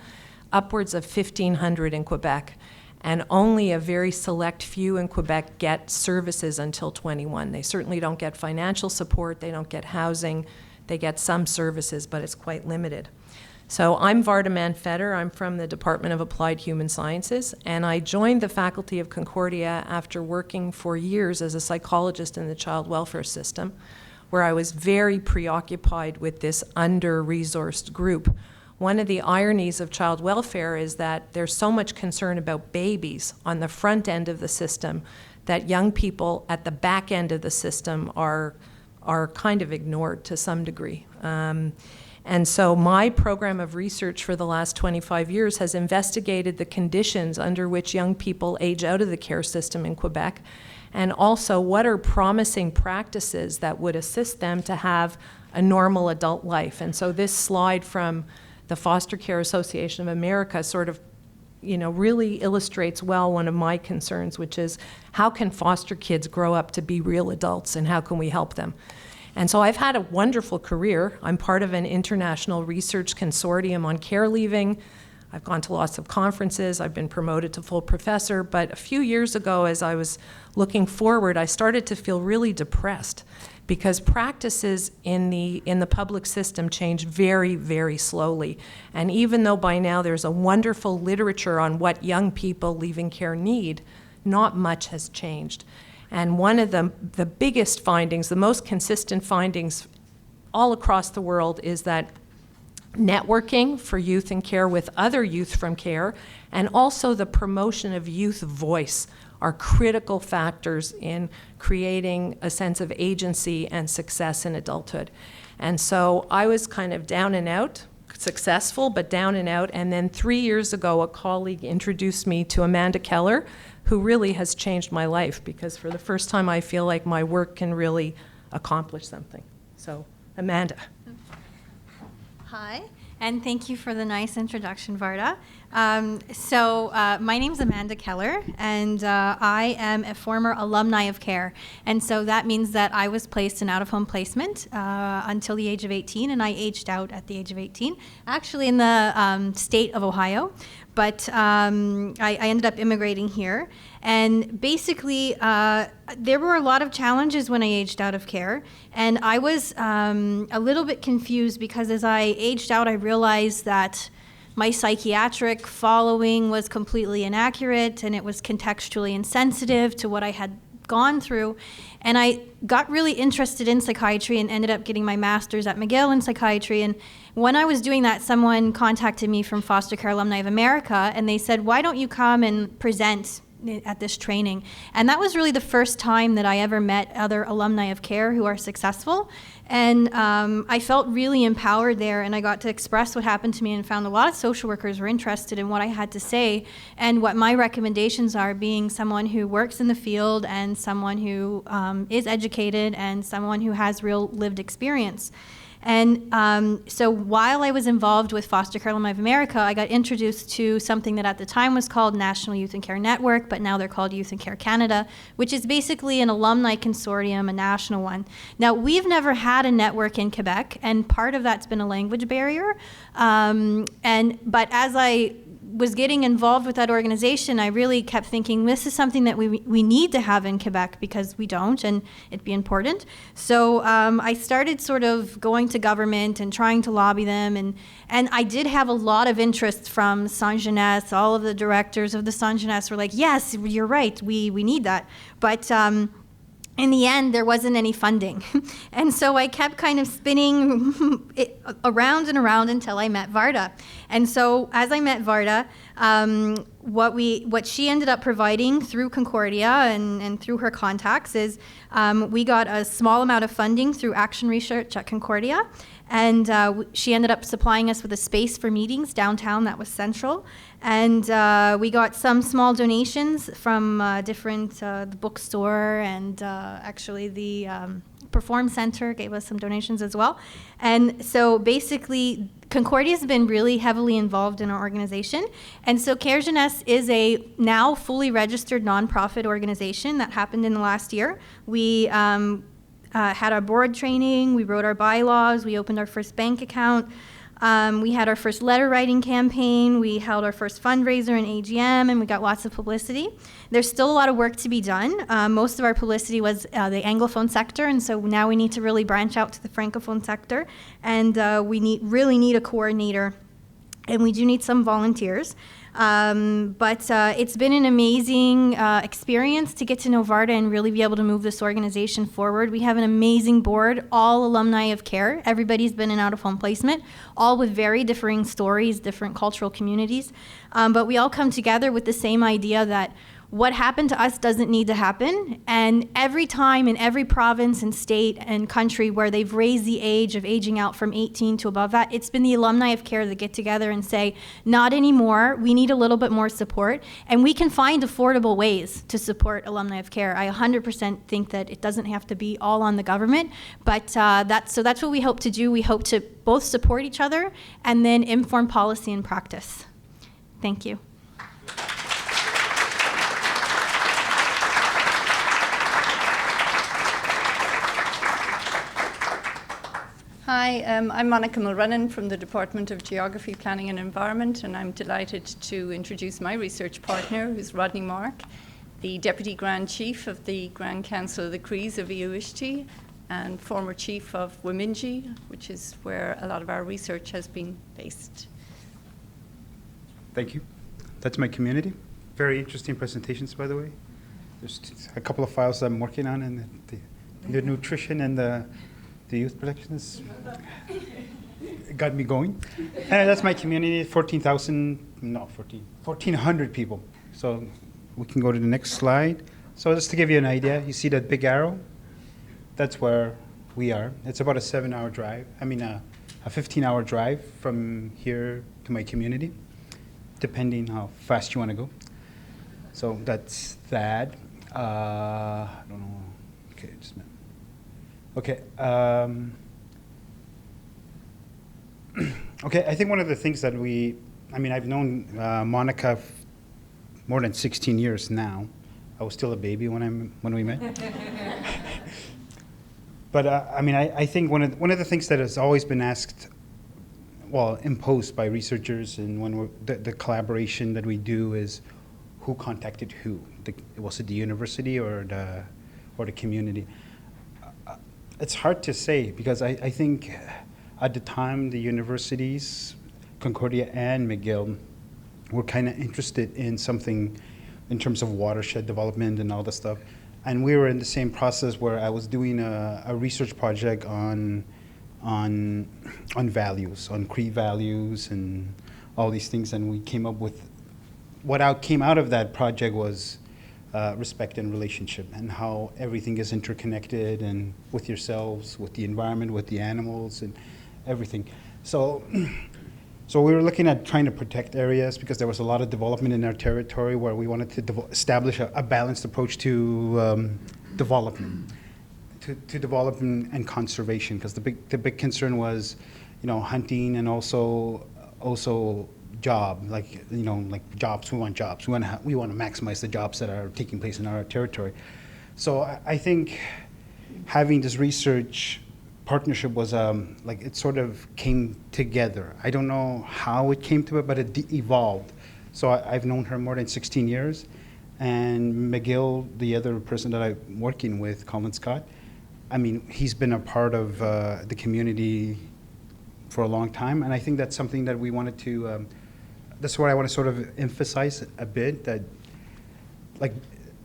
upwards of 1,500 in Quebec. And only a very select few in Quebec get services until 21. They certainly don't get financial support, they don't get housing, they get some services, but it's quite limited. So I'm Varda Mann-Feder. I'm from the Department of Applied Human Sciences, and I joined the faculty of Concordia after working for years as a psychologist in the child welfare system, where I was very preoccupied with this under-resourced group. One of the ironies of child welfare is that there's so much concern about babies on the front end of the system that young people at the back end of the system are kind of ignored to some degree. And so my program of research for the last 25 years has investigated the conditions under which young people age out of the care system in Quebec, and also what are promising practices that would assist them to have a normal adult life. And so this slide from the Foster Care Association of America sort of, really illustrates well one of my concerns, which is how can foster kids grow up to be real adults, and how can we help them? And so I've had a wonderful career. I'm part of an international research consortium on care leaving. I've gone to lots of conferences. I've been promoted to full professor. But a few years ago, as I was looking forward, I started to feel really depressed because practices in the public system change very, very slowly. And even though by now there's a wonderful literature on what young people leaving care need, not much has changed. And one of the biggest findings, the most consistent findings all across the world, is that networking for youth in care with other youth from care and also the promotion of youth voice are critical factors in creating a sense of agency and success in adulthood. And so I was kind of down and out, successful, but down and out. And then 3 years ago, a colleague introduced me to Amanda Keller, who really has changed my life, because for the first time I feel like my work can really accomplish something. So, Amanda. Hi, and thank you for the nice introduction, Varda. My name's Amanda Keller, and I am a former alumni of CARE. And so that means that I was placed in out-of-home placement until the age of 18, and I aged out at the age of 18, actually in the state of Ohio. But I ended up immigrating here. And basically, there were a lot of challenges when I aged out of care. And I was a little bit confused because as I aged out, I realized that my psychiatric following was completely inaccurate, and it was contextually insensitive to what I had gone through. And I got really interested in psychiatry and ended up getting my master's at McGill in psychiatry. And when I was doing that, someone contacted me from Foster Care Alumni of America, and they said, why don't you come and present at this training? And that was really the first time that I ever met other alumni of CARE who are successful. And I felt really empowered there, and I got to express what happened to me and found a lot of social workers were interested in what I had to say and what my recommendations are, being someone who works in the field and someone who is educated and someone who has real lived experience. And so while I was involved with Foster Care Alumni of America, I got introduced to something that at the time was called National Youth and Care Network, but now they're called Youth and Care Canada, which is basically an alumni consortium, a national one. Now, we've never had a network in Quebec, and part of that's been a language barrier. But as I was getting involved with that organization, I really kept thinking this is something that we need to have in Quebec because we don't, and it'd be important. So I started sort of going to government and trying to lobby them, and I did have a lot of interest from Jeunesse. All of the directors of the Jeunesse were like, yes, you're right, we need that. But in the end, there wasn't any funding. And so I kept kind of spinning it around and around until I met Varda. And so as I met Varda, what she ended up providing through Concordia and through her contacts is we got a small amount of funding through Action Research at Concordia. And she ended up supplying us with a space for meetings downtown that was central. And we got some small donations from the bookstore, and actually the Perform Center gave us some donations as well. And so basically, Concordia has been really heavily involved in our organization. And so C.A.R.E Jeunesse is a now fully registered nonprofit organization that happened in the last year. We had our board training, we wrote our bylaws, we opened our first bank account, we had our first letter writing campaign, we held our first fundraiser in AGM, and we got lots of publicity. There's still a lot of work to be done. Most of our publicity was the Anglophone sector, and so now we need to really branch out to the Francophone sector, and we really need a coordinator, and we do need some volunteers. But it's been an amazing experience to get to know Varda and really be able to move this organization forward. We have an amazing board, all alumni of C.A.R.E. Everybody's been in out-of-home placement, all with very differing stories, different cultural communities. But we all come together with the same idea that what happened to us doesn't need to happen. And every time in every province and state and country where they've raised the age of aging out from 18 to above that, it's been the alumni of C.A.R.E. that get together and say, not anymore, we need a little bit more support. And we can find affordable ways to support alumni of C.A.R.E. I 100% think that it doesn't have to be all on the government, but that's what we hope to do. We hope to both support each other and then inform policy and practice. Thank you. Hi, I'm Monica Mulrennan from the Department of Geography, Planning and Environment, and I'm delighted to introduce my research partner, who's Rodney Mark, the Deputy Grand Chief of the Grand Council of the Crees of Eeyou Istchee, and former Chief of Wamingee, which is where a lot of our research has been based. Thank you. That's my community. Very interesting presentations, by the way. There's a couple of files I'm working on, and the nutrition and the youth protection got me going. And that's my community, 1,400 people. So we can go to the next slide. So just to give you an idea, you see that big arrow? That's where we are. It's about a 7-hour drive. I mean, a 15-hour drive from here to my community, depending how fast you want to go. So that's that. I don't know. Okay, just a minute. Okay. Okay, I think one of the things that I've known Monica more than 16 years now. I was still a baby when we met. But I think one of the things that has always been imposed by researchers, and when the collaboration that we do is who contacted who. Was it the university or the community? It's hard to say, because I think at the time the universities, Concordia and McGill, were kind of interested in something in terms of watershed development and all that stuff. And we were in the same process where I was doing a research project on values, on Cree values and all these things, and we came up with, came out of that project was respect and relationship, and how everything is interconnected, and with yourselves, with the environment, with the animals, and everything. So we were looking at trying to protect areas, because there was a lot of development in our territory where we wanted to establish a balanced approach to development. to development and conservation, because the big concern was, hunting and also job, like jobs. We want jobs. We want to maximize the jobs that are taking place in our territory. So I think having this research partnership was it sort of came together. I don't know how it came to it, but it evolved. So I've known her more than 16 years, and McGill, the other person that I'm working with, Colin Scott, I mean, he's been a part of the community for a long time, and I think that's something that we wanted to, that's what I want to sort of emphasize a bit, that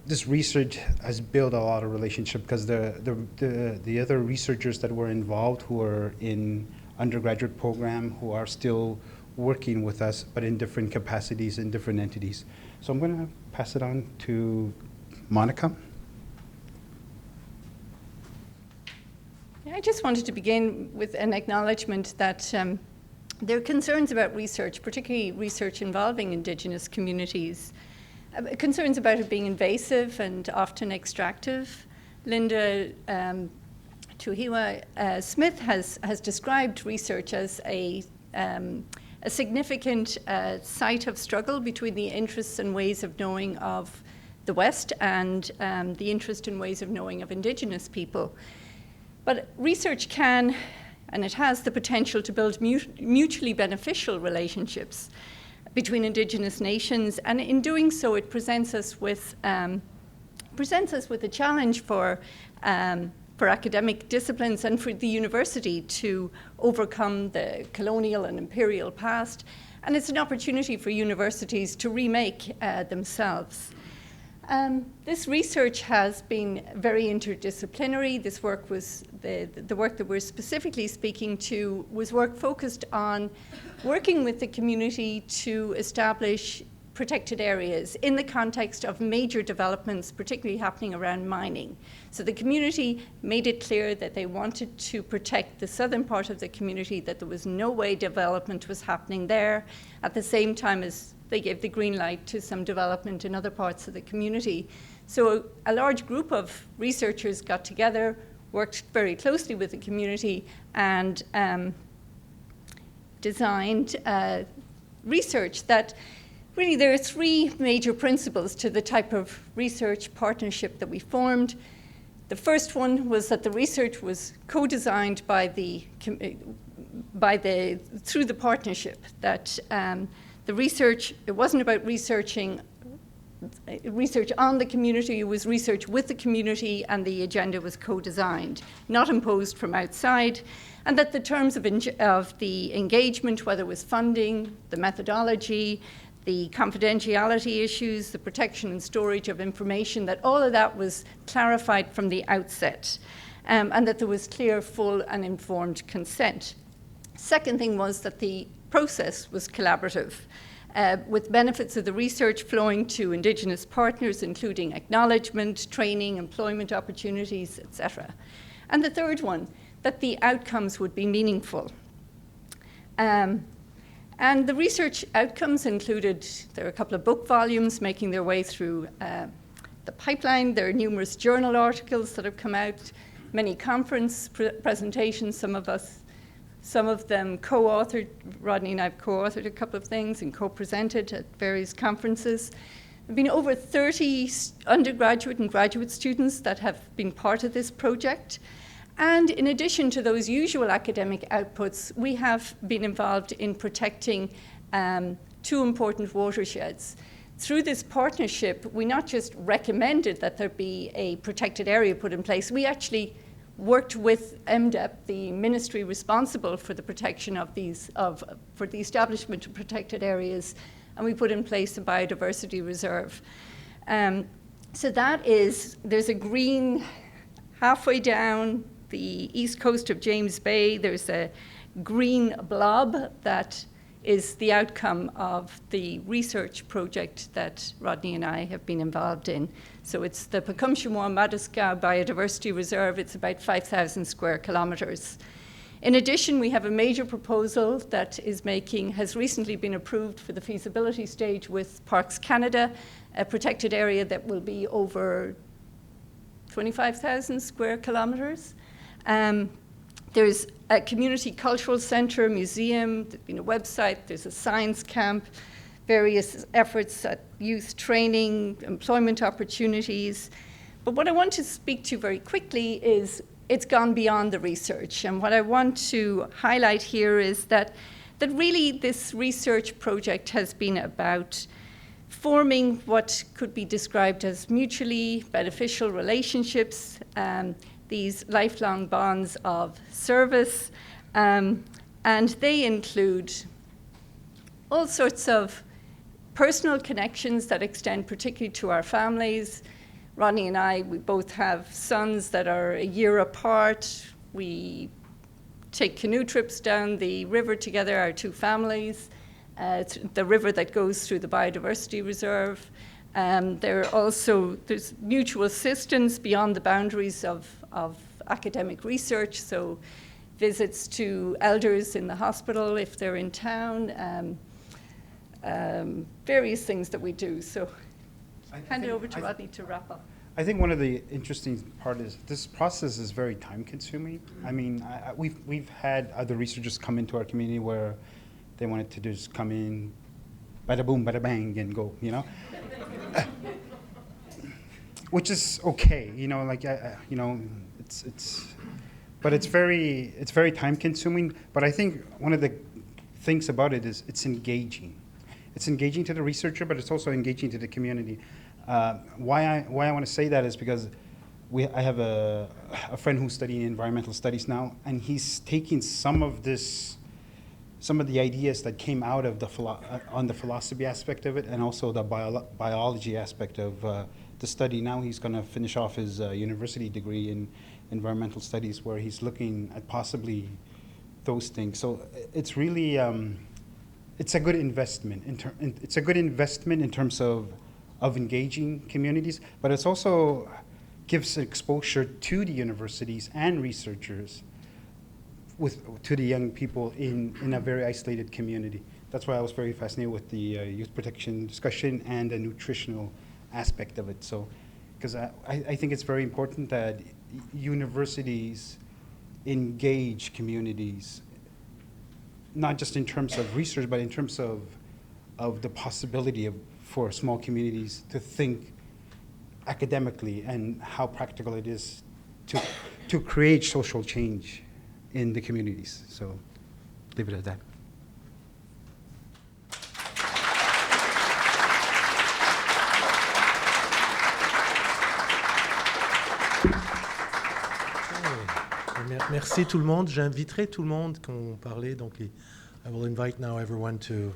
this research has built a lot of relationship, because the other researchers that were involved, who are in undergraduate program, who are still working with us, but in different capacities in different entities. So I'm going to pass it on to Monica. I just wanted to begin with an acknowledgement that there are concerns about research, particularly research involving Indigenous communities, concerns about it being invasive and often extractive. Linda Tuhiwa Smith has described research as a significant site of struggle between the interests and ways of knowing of the West and the interest and ways of knowing of Indigenous people. But research can, and it has the potential to build mutually beneficial relationships between Indigenous nations, and in doing so, it presents us with a challenge for academic disciplines and for the university to overcome the colonial and imperial past, and it's an opportunity for universities to remake themselves. This research has been very interdisciplinary. This work was, the work that we're specifically speaking to was work focused on working with the community to establish protected areas in the context of major developments, particularly happening around mining. So the community made it clear that they wanted to protect the southern part of the community, that there was no way development was happening there, at the same time as they gave the green light to some development in other parts of the community. So a large group of researchers got together, worked very closely with the community, and designed research that really, there are three major principles to the type of research partnership that we formed. The first one was that the research was co-designed through the partnership, that the research, it wasn't about research on the community, it was research with the community, and the agenda was co-designed, not imposed from outside, and that the terms of the engagement, whether it was funding, the methodology, the confidentiality issues, the protection and storage of information, that all of that was clarified from the outset, and that there was clear, full, and informed consent. Second thing was that the process was collaborative, with benefits of the research flowing to Indigenous partners, including acknowledgement, training, employment opportunities, etc. And the third one, that the outcomes would be meaningful. And the research outcomes included, there are a couple of book volumes making their way through the pipeline. There are numerous journal articles that have come out, many conference presentations, some of them co-authored. Rodney and I have co-authored a couple of things and co-presented at various conferences. There have been over 30 undergraduate and graduate students that have been part of this project. And in addition to those usual academic outputs, we have been involved in protecting two important watersheds. Through this partnership, we not just recommended that there be a protected area put in place, we actually worked with MDEP, the ministry responsible for the protection of for the establishment of protected areas, and we put in place a biodiversity reserve. So there's a green halfway down the east coast of James Bay. There's a green blob that is the outcome of the research project that Rodney and I have been involved in. So it's the Pecumshemois-Madawaska Biodiversity Reserve. It's about 5,000 square kilometers. In addition, we have a major proposal that has recently been approved for the feasibility stage with Parks Canada, a protected area that will be over 25,000 square kilometers. There's a community cultural center, museum, there's been a website, there's a science camp, various efforts at youth training, employment opportunities. But what I want to speak to very quickly is it's gone beyond the research. And what I want to highlight here is that really this research project has been about forming what could be described as mutually beneficial relationships, these lifelong bonds of service, and they include all sorts of personal connections that extend particularly to our families. Rodney and I, we both have sons that are a year apart. We take canoe trips down the river together, our two families. It's the river that goes through the biodiversity reserve. There's mutual assistance beyond the boundaries of academic research, so visits to elders in the hospital if they're in town, various things that we do. So hand it over to Rodney to wrap up. I think one of the interesting part is this process is very time consuming. I mean, we've had other researchers come into our community where they wanted to just come in, bada boom, bada bang, and go, you know? Which is okay, you know, like, you know, but it's very time consuming. But I think one of the things about it is it's engaging. It's engaging to the researcher, but it's also engaging to the community. Why I want to say that is because I have a friend who's studying environmental studies now, and he's taking some of the ideas that came out of on the philosophy aspect of it, and also the biology aspect of the study. Now he's going to finish off his university degree in environmental studies, where he's looking at possibly those things. So it's really it's a good investment. It's a good investment in terms of engaging communities, but it's also gives exposure to the universities and researchers to the young people in a very isolated community. That's why I was very fascinated with the youth protection discussion and the nutritional aspect of it. So, because I think it's very important that universities engage communities, not just in terms of research, but in terms of the possibility for small communities to think academically and how practical it is to create social change in the communities. So leave it at that. Merci tout le monde. J'inviterai tout le monde qu'on parlait. Donc, I will invite now everyone to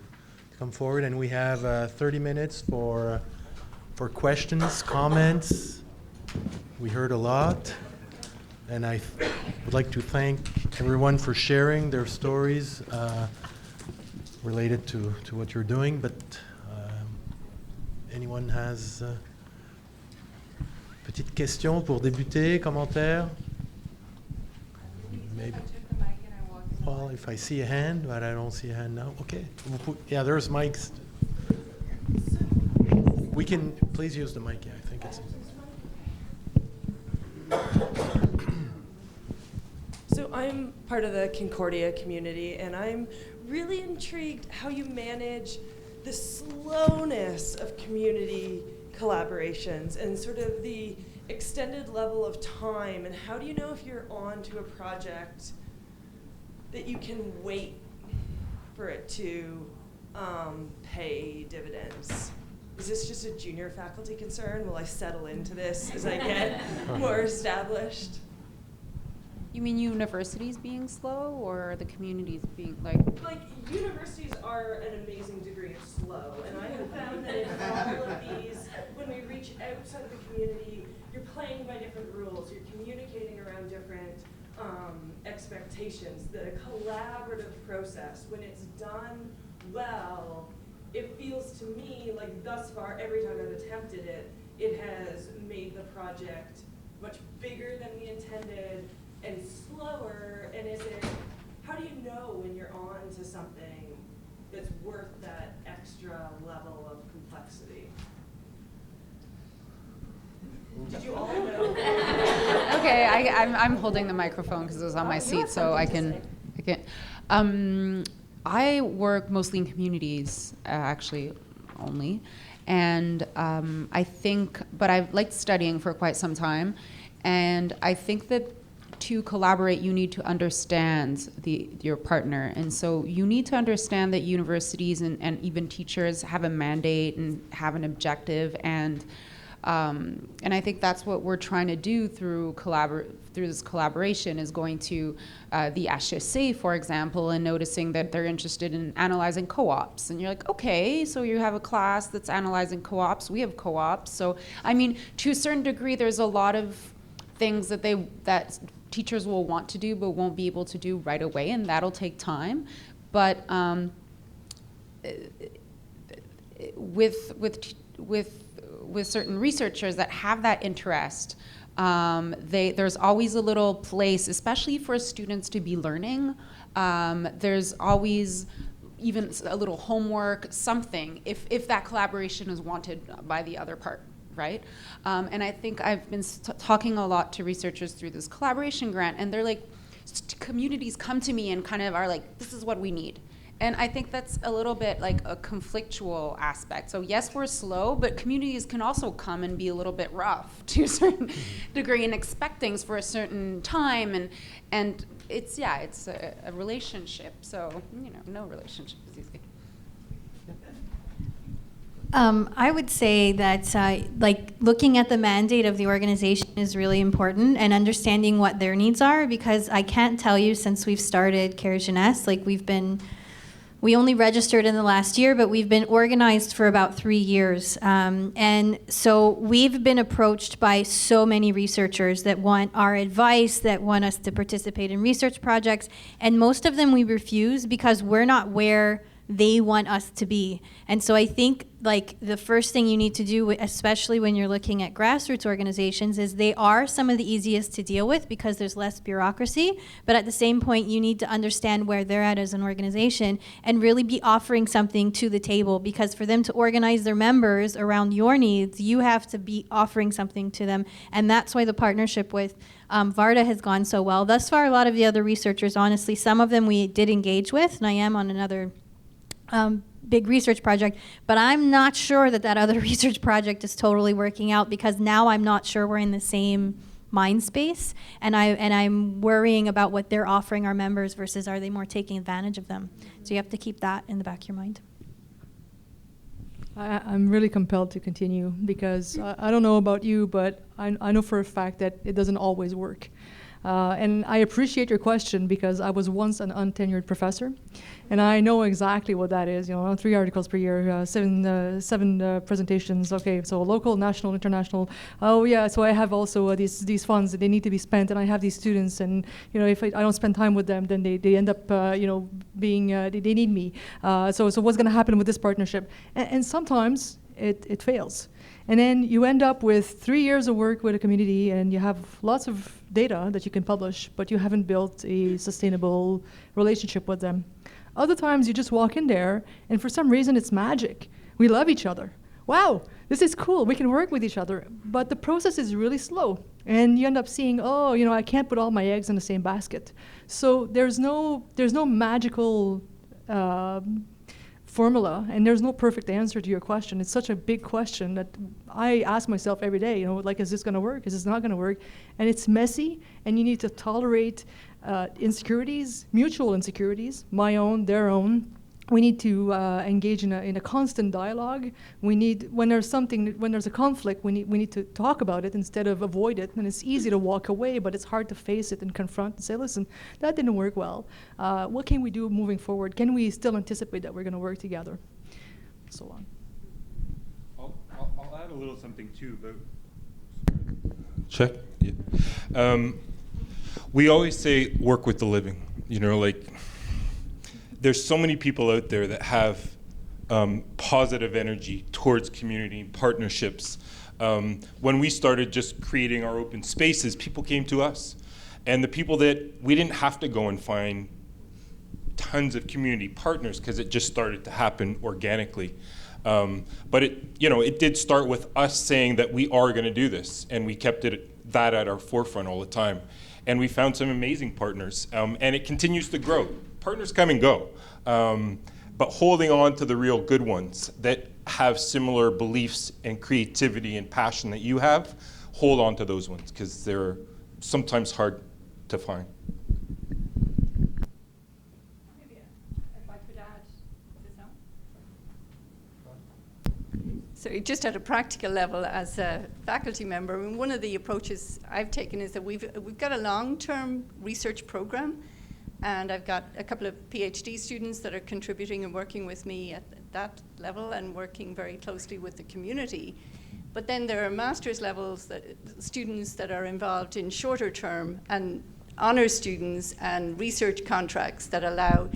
come forward, and we have 30 minutes for questions, comments. We heard a lot, and I would like to thank everyone for sharing their stories related to what you're doing. But anyone has petite question pour débuter, commentaire? Maybe. Well, if I see a hand, but I don't see a hand now. Okay. Yeah, there's mics. We can please use the mic. Yeah, I think it's. So I'm part of the Concordia community, and I'm really intrigued how you manage the slowness of community collaborations and sort of the extended level of time, and how do you know if you're on to a project that you can wait for it to pay dividends? Is this just a junior faculty concern? Will I settle into this as I get more established? You mean universities being slow, or the communities being like? Like, universities are an amazing degree of slow, and I have found that in all of these, when we reach outside of the community, you're playing by different rules, you're communicating around different expectations. The collaborative process, when it's done well, it feels to me like thus far, every time I've attempted it, it has made the project much bigger than we intended and slower. And how do you know when you're on to something that's worth that extra level of complexity? Did you all know? I'm holding the microphone because it was on my seat, so I can. I work mostly in communities, actually, only, and but I've liked studying for quite some time, and I think that to collaborate, you need to understand your partner, and so you need to understand that universities and even teachers have a mandate and have an objective, and I think that's what we're trying to do through this collaboration, is going to the HEC, for example, and noticing that they're interested in analyzing co-ops. And you're like, okay, so you have a class that's analyzing co-ops. We have co-ops. So, I mean, to a certain degree, there's a lot of things that teachers will want to do but won't be able to do right away, and that'll take time. But with certain researchers that have that interest, there's always a little place, especially for students to be learning. There's always even a little homework, something, if that collaboration is wanted by the other part, right? And I think I've been talking a lot to researchers through this collaboration grant, and they're like, communities come to me and kind of are like, this is what we need. And I think that's a little bit like a conflictual aspect. So yes, we're slow, but communities can also come and be a little bit rough to a certain degree and expect things for a certain time. And it's a relationship. So, no relationship is easy. I would say that looking at the mandate of the organization is really important, and understanding what their needs are, because I can't tell you, since we've started C.A.R.E Jeunesse, we only registered in the last year, but we've been organized for about 3 years. And so we've been approached by so many researchers that want our advice, that want us to participate in research projects. And most of them we refuse because we're not where they want us to be. And so I think the first thing you need to do, especially when you're looking at grassroots organizations, is they are some of the easiest to deal with because there's less bureaucracy. But at the same point, you need to understand where they're at as an organization and really be offering something to the table, because for them to organize their members around your needs, you have to be offering something to them. And that's why the partnership with Varda has gone so well. Thus far, a lot of the other researchers, honestly, some of them we did engage with, and I am on another big research project, but I'm not sure that other research project is totally working out, because now I'm not sure we're in the same mind space, and I'm worrying about what they're offering our members versus are they more taking advantage of them. So you have to keep that in the back of your mind. I'm really compelled to continue, because I don't know about you, but I know for a fact that it doesn't always work. And I appreciate your question, because I was once an untenured professor, and I know exactly what that is. 3 articles per year, seven presentations. Okay, so local, national, international. Oh yeah, so I have also these funds that they need to be spent, and I have these students, and if I don't spend time with them, then they end up being they need me. So what's going to happen with this partnership? And sometimes it fails. And then you end up with 3 years of work with a community, and you have lots of data that you can publish, but you haven't built a sustainable relationship with them. Other times you just walk in there, and for some reason it's magic. We love each other. Wow, this is cool, we can work with each other. But the process is really slow, and you end up seeing, I can't put all my eggs in the same basket. So there's no magical formula, and there's no perfect answer to your question. It's such a big question that I ask myself every day, is this gonna work? Is this not gonna work? And it's messy, and you need to tolerate insecurities, mutual insecurities, my own, their own. We need to engage in a constant dialogue. We need, when there's a conflict, we need to talk about it instead of avoid it. And it's easy to walk away, but it's hard to face it and confront and say, listen, that didn't work well. What can we do moving forward? Can we still anticipate that we're going to work together? So on. I'll add a little something too. Check. Yeah. We always say work with the living. There's so many people out there that have positive energy towards community partnerships. When we started just creating our open spaces, people came to us. And the people that we didn't have to go and find tons of community partners, because it just started to happen organically. But it did start with us saying that we are going to do this, and we kept that at our forefront all the time. And we found some amazing partners, and it continues to grow. Partners come and go, but holding on to the real good ones that have similar beliefs and creativity and passion that you have, hold on to those ones, because they're sometimes hard to find. So just at a practical level, as a faculty member, I mean, one of the approaches I've taken is that we've got a long-term research program, and I've got a couple of PhD students that are contributing and working with me at that level and working very closely with the community. But then there are master's levels students that are involved in shorter term and honors students and research contracts that allow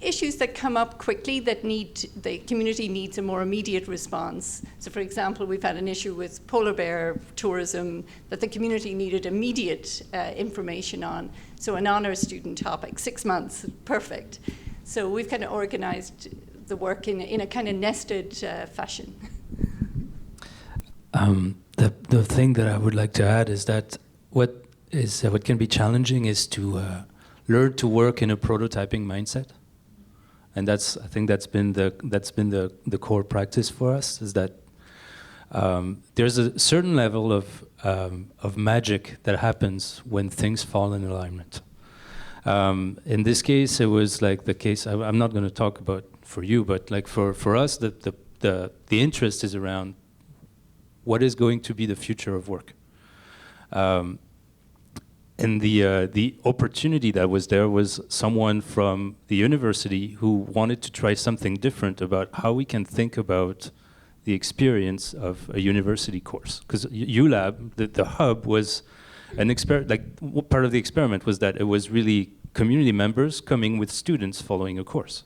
issues that come up quickly that the community needs a more immediate response. So for example, we've had an issue with polar bear tourism that the community needed immediate information on. So an honors student topic, 6 months, perfect. So we've kind of organized the work in a kind of nested fashion. The thing that I would like to add is that what can be challenging is to learn to work in a prototyping mindset. And I think that's been the core practice for us, is that there's a certain level of magic that happens when things fall in alignment. In this case, it was like the case. I'm not going to talk about for you, but like for us, the interest is around what is going to be the future of work. And the opportunity that was there was someone from the university who wanted to try something different about how we can think about the experience of a university course. Because Ulab, the hub, was an experiment. Like part of the experiment was that it was really community members coming with students following a course.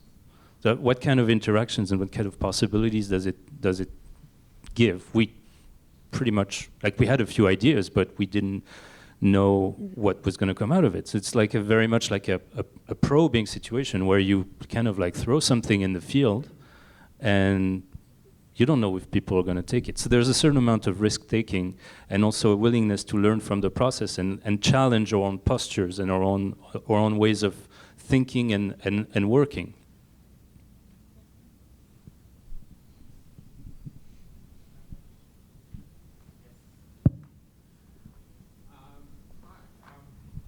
So what kind of interactions and what kind of possibilities does it give? We pretty much, like, we had a few ideas, but we didn't know what was going to come out of it. So it's like very much like a probing situation where you kind of like throw something in the field and you don't know if people are going to take it. So there's a certain amount of risk taking and also a willingness to learn from the process and challenge our own postures and our own ways of thinking and working.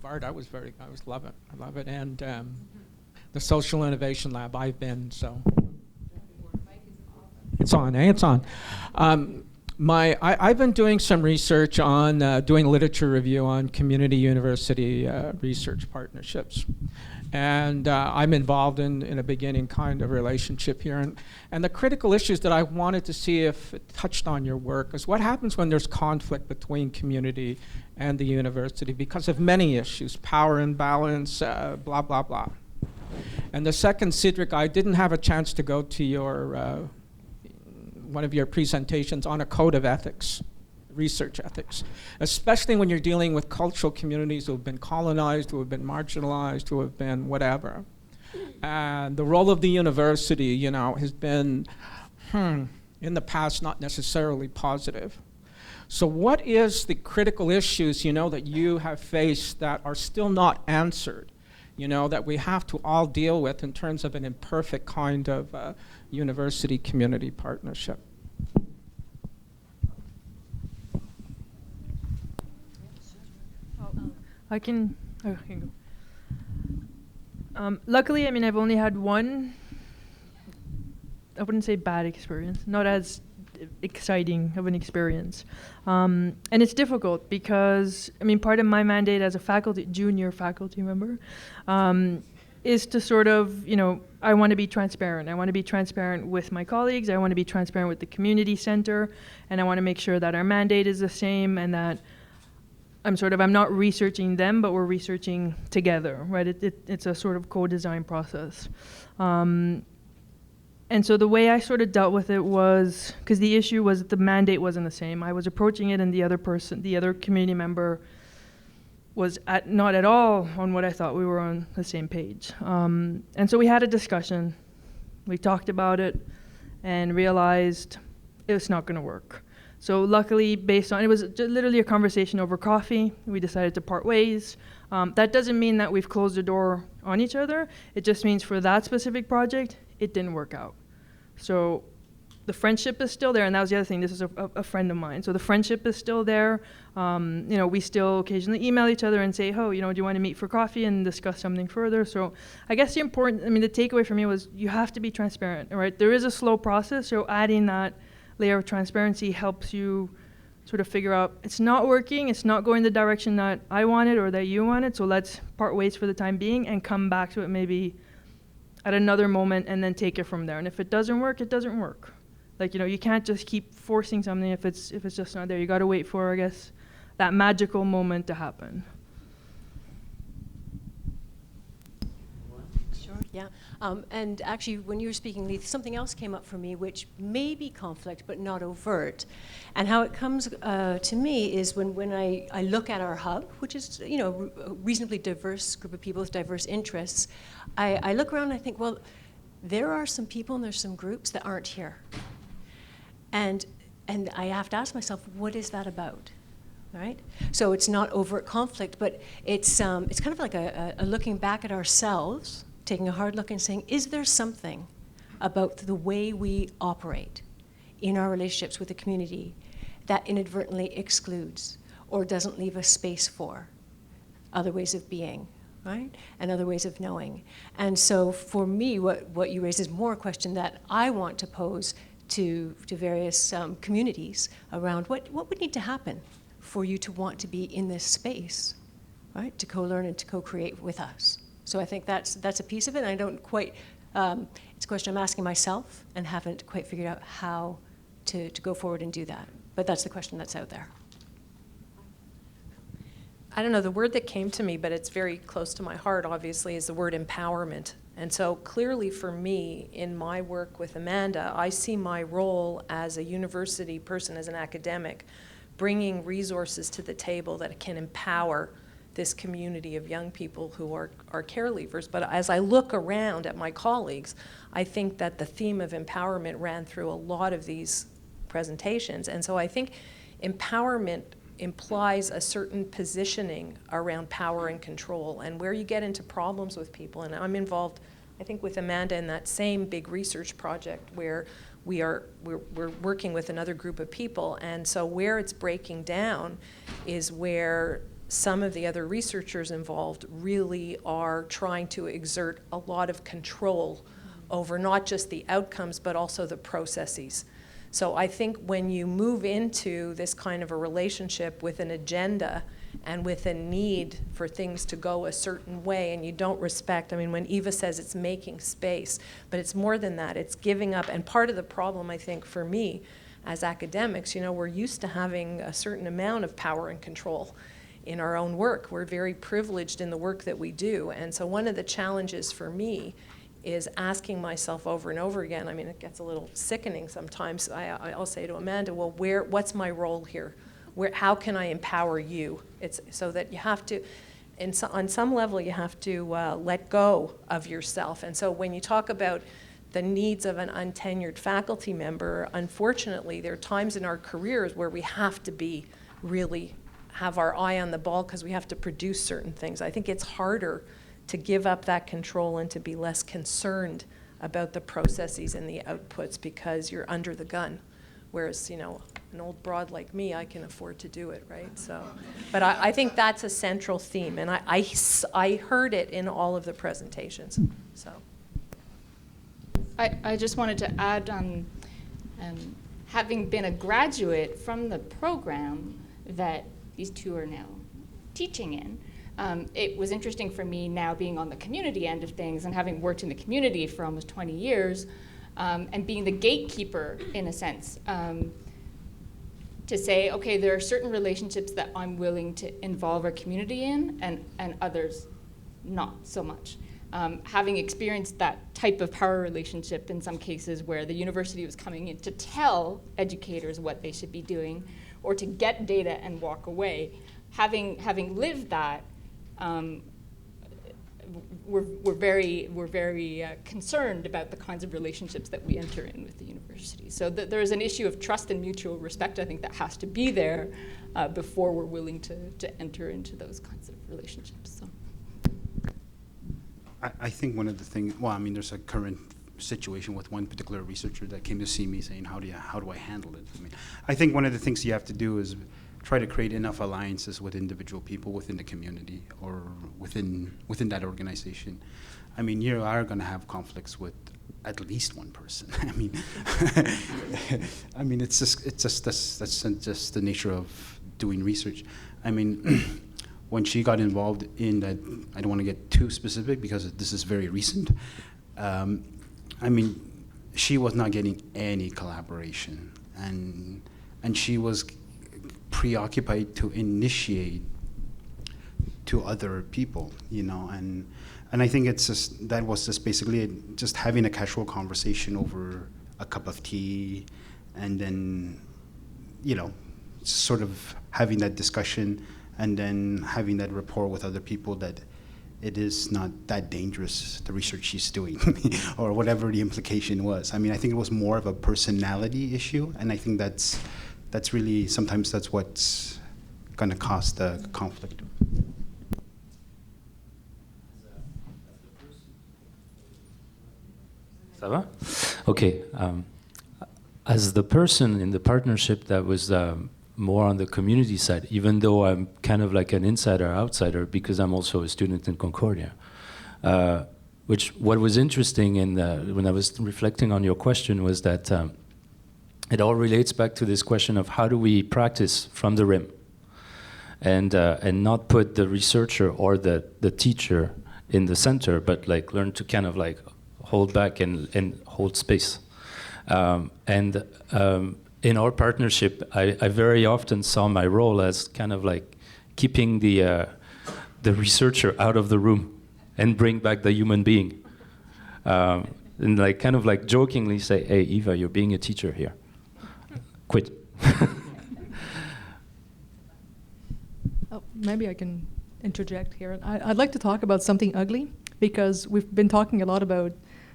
Varda, I love it, and the Social Innovation Lab I've been, so. It's on, It's on. I've been doing some research on doing literature review on community university research partnerships. And I'm involved in a beginning kind of relationship here. And the critical issues that I wanted to see if it touched on your work is what happens when there's conflict between community and the university because of many issues, power imbalance, blah, blah, blah. And the second, Cédric, I didn't have a chance to go to your one of your presentations on a code of ethics, research ethics, especially when you're dealing with cultural communities who have been colonized, who have been marginalized, who have been whatever. And the role of the university, has been, in the past, not necessarily positive. So what is the critical issues, that you have faced that are still not answered, that we have to all deal with in terms of an imperfect kind of university community partnership? I can go. Luckily, I've only had one, I wouldn't say bad experience, not as exciting of an experience. And it's difficult because, part of my mandate as a junior faculty member, is to sort of, I want to be transparent. I want to be transparent with my colleagues. I want to be transparent with the community center. And I want to make sure that our mandate is the same and that I'm not researching them, but we're researching together, right? It's a sort of co-design process. And so the way I sort of dealt with it was, because the issue was that the mandate wasn't the same. I was approaching it and the other community member was not at all on what I thought we were on the same page. And so we had a discussion. We talked about it and realized it's not going to work. So luckily, based on, it was literally a conversation over coffee, we decided to part ways. That doesn't mean that we've closed the door on each other. It just means for that specific project, it didn't work out. So the friendship is still there, and that was the other thing. This is a friend of mine. So the friendship is still there. We still occasionally email each other and say, do you want to meet for coffee and discuss something further? So I guess the takeaway for me was you have to be transparent, right? There is a slow process, so adding that layer of transparency helps you sort of figure out it's not working, it's not going the direction that I wanted or that you wanted, so let's part ways for the time being and come back to it maybe at another moment and then take it from there. And if it doesn't work, it doesn't work. You can't just keep forcing something if it's just not there. You got to wait for, I guess, that magical moment to happen. Sure, yeah. And actually, when you were speaking, Lee, something else came up for me, which may be conflict, but not overt. And how it comes to me is when I look at our hub, which is a reasonably diverse group of people with diverse interests, I look around and I think, well, there are some people and there's some groups that aren't here. And I have to ask myself, what is that about? Right? So it's not overt conflict, but it's kind of like a looking back at ourselves, taking a hard look and saying, is there something about the way we operate in our relationships with the community that inadvertently excludes or doesn't leave a space for other ways of being, right? And other ways of knowing. And so for me, what you raise is more a question that I want to pose to various communities around what would need to happen for you to want to be in this space, right? To co-learn and to co-create with us. So I think that's a piece of it. And I don't quite, it's a question I'm asking myself and haven't quite figured out how to go forward and do that. But that's the question that's out there. I don't know, the word that came to me, but it's very close to my heart, obviously, is the word empowerment. And so clearly for me, in my work with Amanda, I see my role as a university person, as an academic, bringing resources to the table that can empower this community of young people who are care leavers. But as I look around at my colleagues, I think that the theme of empowerment ran through a lot of these presentations. And so I think empowerment implies a certain positioning around power and control, and where you get into problems with people. And I'm involved, I think, with Amanda in that same big research project where we're working with another group of people. And so where it's breaking down is where some of the other researchers involved really are trying to exert a lot of control over not just the outcomes, but also the processes. So I think when you move into this kind of a relationship with an agenda and with a need for things to go a certain way, and you don't respect, when Eva says it's making space, but it's more than that, it's giving up. And part of the problem, I think, for me, as academics, we're used to having a certain amount of power and control in our own work. We're very privileged in the work that we do. And so one of the challenges for me is asking myself over and over again, it gets a little sickening sometimes. I'll say to Amanda, well, what's my role here? How can I empower you? It's so that you have to, on some level, you have to let go of yourself. And so when you talk about the needs of an untenured faculty member, unfortunately, there are times in our careers where we have to be really have our eye on the ball because we have to produce certain things. I think it's harder to give up that control and to be less concerned about the processes and the outputs because you're under the gun. Whereas, an old broad like me, I can afford to do it, right? So, but I think that's a central theme, and I heard it in all of the presentations, so. I just wanted to add on, having been a graduate from the program that these two are now teaching in, it was interesting for me now being on the community end of things and having worked in the community for almost 20 years and being the gatekeeper in a sense to say, okay, there are certain relationships that I'm willing to involve our community in and others not so much. Having experienced that type of power relationship in some cases where the university was coming in to tell educators what they should be doing or to get data and walk away, having lived that, we're very concerned about the kinds of relationships that we enter in with the university. So there is an issue of trust and mutual respect, I think, that has to be there before we're willing to enter into those kinds of relationships. So. I think one of the things, well, I mean, there's a current situation with one particular researcher that came to see me saying, how do I handle it? I mean, I think one of the things you have to do is try to create enough alliances with individual people within the community or within that organization. I mean, you are going to have conflicts with at least one person. I mean, I mean, that's just the nature of doing research. I mean, when she got involved in that, I don't want to get too specific because this is very recent. I mean, she was not getting any collaboration, and she was preoccupied to initiate to other people, you know, and I think it's just, that was just basically just having a casual conversation over a cup of tea, and then, you know, sort of having that discussion, and then having that rapport with other people that it is not that dangerous, the research she's doing, or whatever the implication was. I mean, I think it was more of a personality issue, and I think that's really, sometimes that's what's gonna cause the conflict. Ça va? Okay. As the person in the partnership that was more on the community side, even though I'm kind of like an outsider, because I'm also a student in Concordia. What was interesting when I was reflecting on your question was that it all relates back to this question of how do we practice from the rim, and not put the researcher or the teacher in the center, but like learn to kind of like hold back and hold space. In our partnership, I very often saw my role as kind of like keeping the researcher out of the room and bring back the human being. And like kind of like jokingly say, hey, Eva, you're being a teacher here. Quit. Oh, maybe I can interject here. I'd like to talk about something ugly, because we've been talking a lot about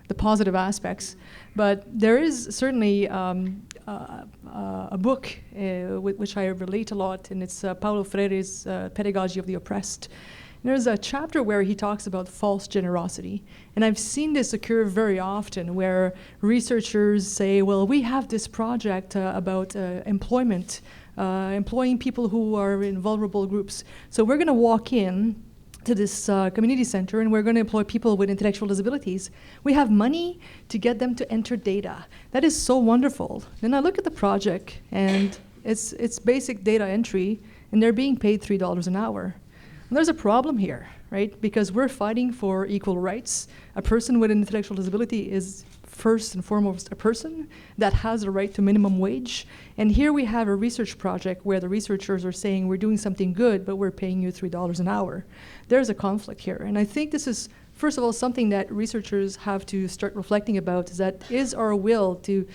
the positive aspects, but there is certainly a book which I relate a lot, and it's Paulo Freire's Pedagogy of the Oppressed. And there's a chapter where he talks about false generosity, and I've seen this occur very often, where researchers say, well, we have this project about employment, employing people who are in vulnerable groups. So we're going to walk in to this community center, and we're going to employ people with intellectual disabilities. We have money to get them to enter data. That is so wonderful. Then I look at the project, and it's basic data entry, and they're being paid $3 an hour. And there's a problem here, right? Because we're fighting for equal rights. A person with an intellectual disability is first and foremost a person that has a right to minimum wage. And here we have a research project where the researchers are saying we're doing something good, but we're paying you $3 an hour. There's a conflict here. And I think this is, first of all, something that researchers have to start reflecting about, is that is our will to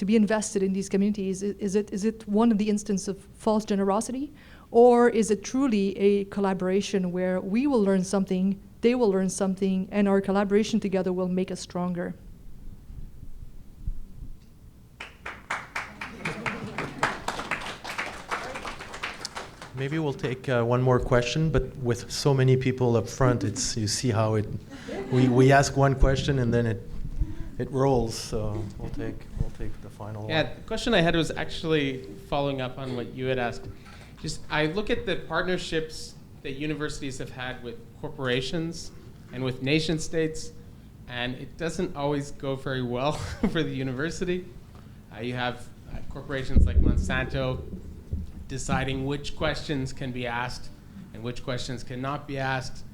be invested in these communities, is it one of the instances of false generosity, or is it truly a collaboration where we will learn something, they will learn something, and our collaboration together will make us stronger? Maybe we'll take one more question, but with so many people up front, it's, you see how it, we ask one question and then it rolls, so we'll take the final one. Yeah, the question I had was actually following up on what you had asked. Just, I look at the partnerships that universities have had with corporations and with nation states, and it doesn't always go very well for the university. You have corporations like Monsanto deciding which questions can be asked and which questions cannot be asked.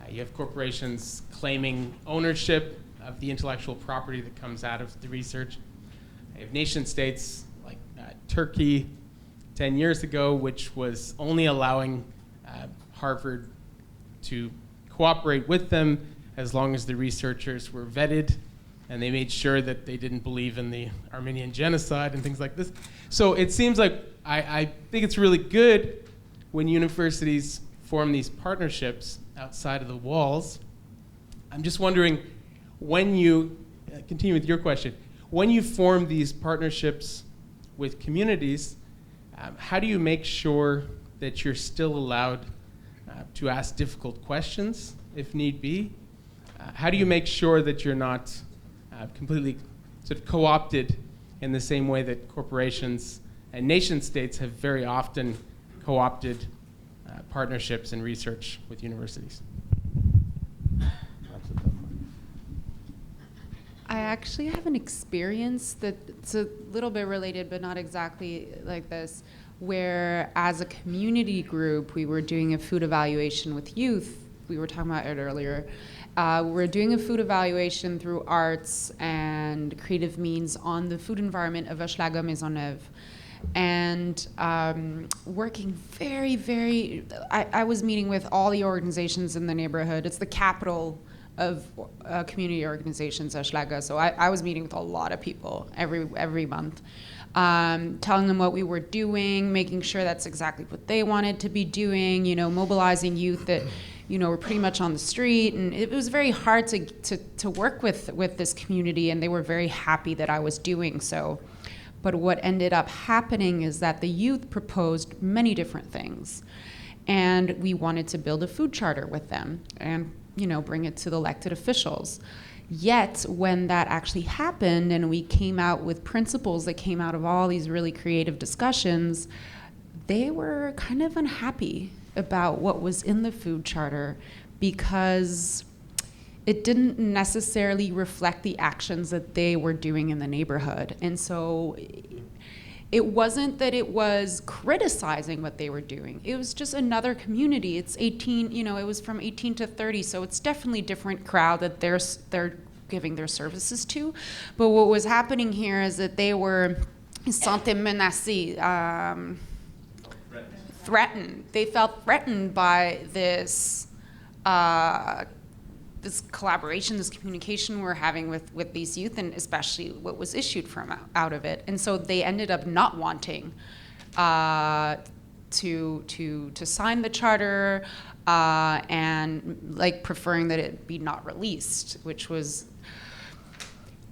You have corporations claiming ownership of the intellectual property that comes out of the research. You have nation states like Turkey 10 years ago, which was only allowing Harvard to cooperate with them as long as the researchers were vetted and they made sure that they didn't believe in the Armenian genocide and things like this. So it seems like I think it's really good when universities form these partnerships outside of the walls. I'm just wondering, when you, continue with your question, when you form these partnerships with communities, how do you make sure that you're still allowed to ask difficult questions if need be? How do you make sure that you're not completely sort of co-opted in the same way that corporations and nation states have very often co-opted partnerships and research with universities? I actually have an experience that's a little bit related, but not exactly like this, where as a community group, we were doing a food evaluation with youth. We were talking about it earlier. We're doing a food evaluation through arts and creative means on the food environment of Hochelaga Maisonneuve. And working very, I was meeting with all the organizations in the neighborhood. It's the capital of community organizations, Hochelaga. So I was meeting with a lot of people every month, telling them what we were doing, making sure that's exactly what they wanted to be doing, mobilizing youth that, were pretty much on the street. And it was very hard to work with this community, and they were very happy that I was doing so. But what ended up happening is that the youth proposed many different things. And we wanted to build a food charter with them and bring it to the elected officials. Yet, when that actually happened and we came out with principles that came out of all these really creative discussions, they were kind of unhappy about what was in the food charter because it didn't necessarily reflect the actions that they were doing in the neighborhood. And so it wasn't that it was criticizing what they were doing. It was just another community. It's 18, it was from 18 to 30, so it's definitely a different crowd that they're giving their services to. But what was happening here is that they were sentaient menacés, threatened. They felt threatened by this collaboration, this communication we're having with these youth, and especially what was issued from out of it. And so they ended up not wanting to sign the charter and preferring that it be not released,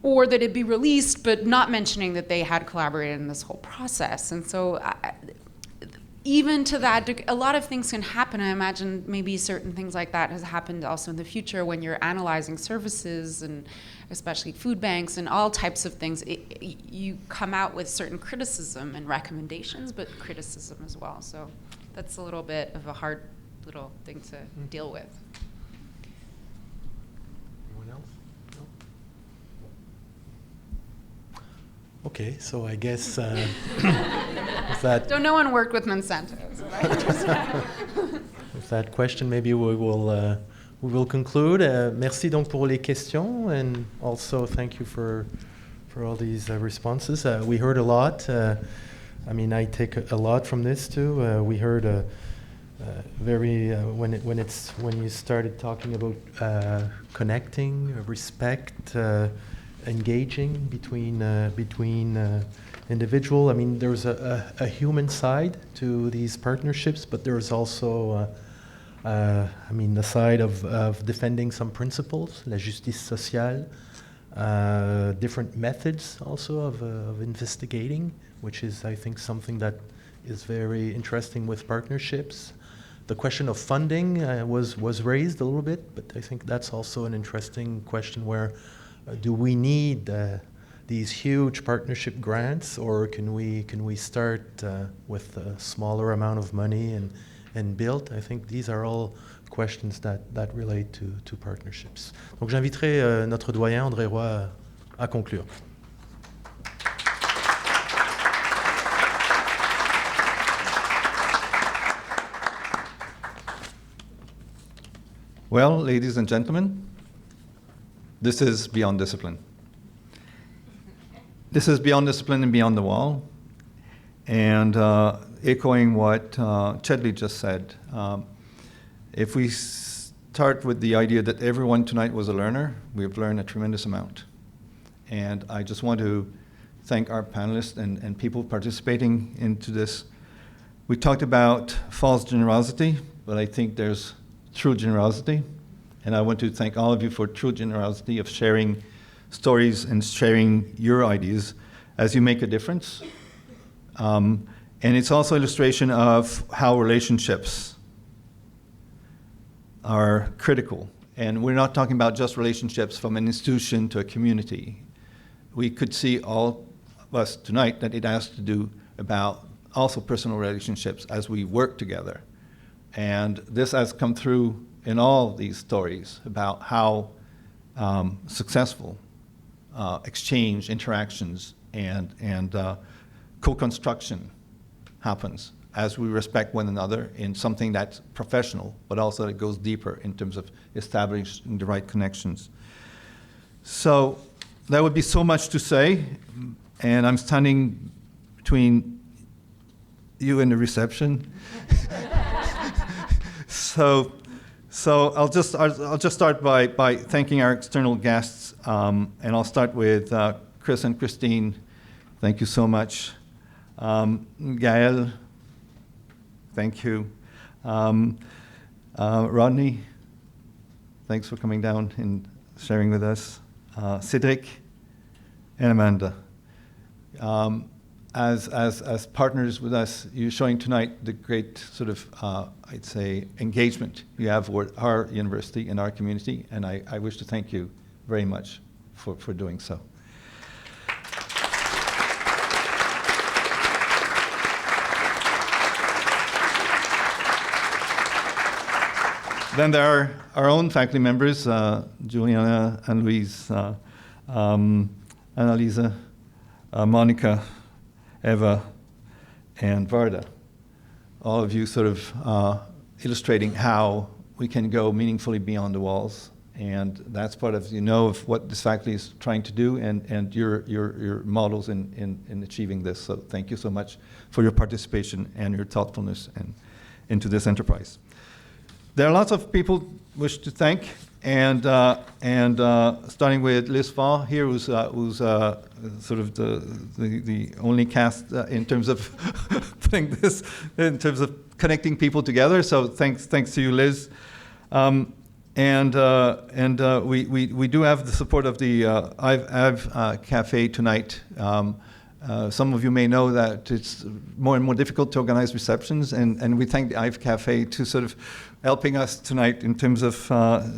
or that it be released but not mentioning that they had collaborated in this whole process. And so even to that, a lot of things can happen. I imagine maybe certain things like that has happened also in the future when you're analyzing services, and especially food banks and all types of things. You come out with certain criticism and recommendations, but criticism as well. So that's a little bit of a hard little thing to deal with. Anyone else? No? Okay, so I guess that. So no one worked with Monsanto. With that question, maybe we will conclude. Merci donc pour les questions, and also thank you for all these responses. We heard a lot. I take a lot from this too. We heard when you started talking about connecting, respect, engaging between individual. There's a human side to these partnerships, but there's also the side of defending some principles, la justice sociale, different methods also of investigating, which is, I think, something that is very interesting with partnerships. The question of funding was raised a little bit, but I think that's also an interesting question where do we need these huge partnership grants, or can we start with a smaller amount of money and build? I think these are all questions that relate to partnerships. Donc j'inviterai notre doyen André Roy à conclure. Well, ladies and gentlemen, this is beyond discipline. This is beyond discipline and beyond the wall. And echoing what Chedly just said, if we start with the idea that everyone tonight was a learner, we've learned a tremendous amount. And I just want to thank our panelists and people participating into this. We talked about false generosity, but I think there's true generosity. And I want to thank all of you for true generosity of sharing stories and sharing your ideas as you make a difference. And it's also illustration of how relationships are critical. And we're not talking about just relationships from an institution to a community. We could see all of us tonight that it has to do about also personal relationships as we work together. And this has come through in all these stories about how successful exchange, interactions, and co-construction happens as we respect one another in something that's professional, but also that goes deeper in terms of establishing the right connections. So there would be so much to say, and I'm standing between you and the reception. So I'll just start by thanking our external guests, and I'll start with Chris and Christine. Thank you so much. Gaëlle, thank you. Rodney, thanks for coming down and sharing with us. Cédric and Amanda. As partners with us, you're showing tonight the great sort of, I'd say, engagement you have with our university and our community, and I wish to thank you very much for doing so. Then there are our own faculty members, Giuliana, Ann-Louise, Anna-Liisa, Monica, Eva, and Varda. All of you sort of illustrating how we can go meaningfully beyond the walls. And that's part of, of what this faculty is trying to do and your models in achieving this. So thank you so much for your participation and your thoughtfulness into this enterprise. There are lots of people wish to thank, and starting with Liz Fall here, who's sort of the only cast in terms of putting this, in terms of connecting people together. So thanks to you, Liz. We do have the support of the I've Cafe tonight. Some of you may know that it's more and more difficult to organize receptions, and we thank the I've Cafe to sort of helping us tonight in terms of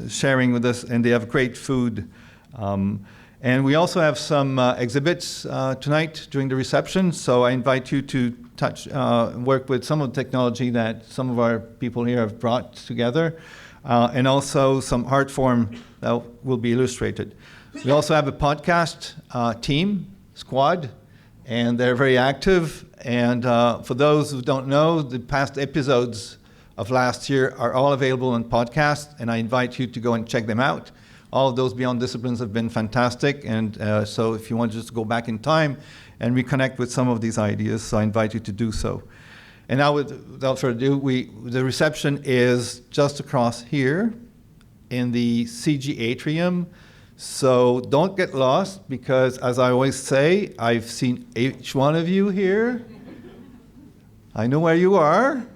sharing with us, and they have great food. And we also have some exhibits tonight during the reception, so I invite you to work with some of the technology that some of our people here have brought together, and also some art form that will be illustrated. We also have a podcast squad, and they're very active. And for those who don't know, the past episodes of last year are all available on podcast, and I invite you to go and check them out. All of those Beyond Disciplines have been fantastic, and so if you want to just go back in time and reconnect with some of these ideas, so I invite you to do so. And now, without further ado, the reception is just across here in the CG atrium. So don't get lost, because as I always say, I've seen each one of you here. I know where you are.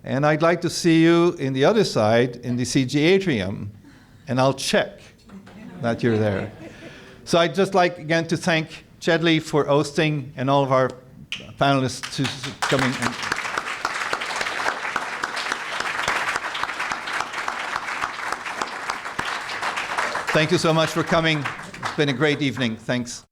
And I'd like to see you in the other side in the CG atrium, and I'll check that you're there. So I'd just like again to thank Chedly for hosting, and all of our panelists to coming. Thank you so much for coming. It's been a great evening. Thanks.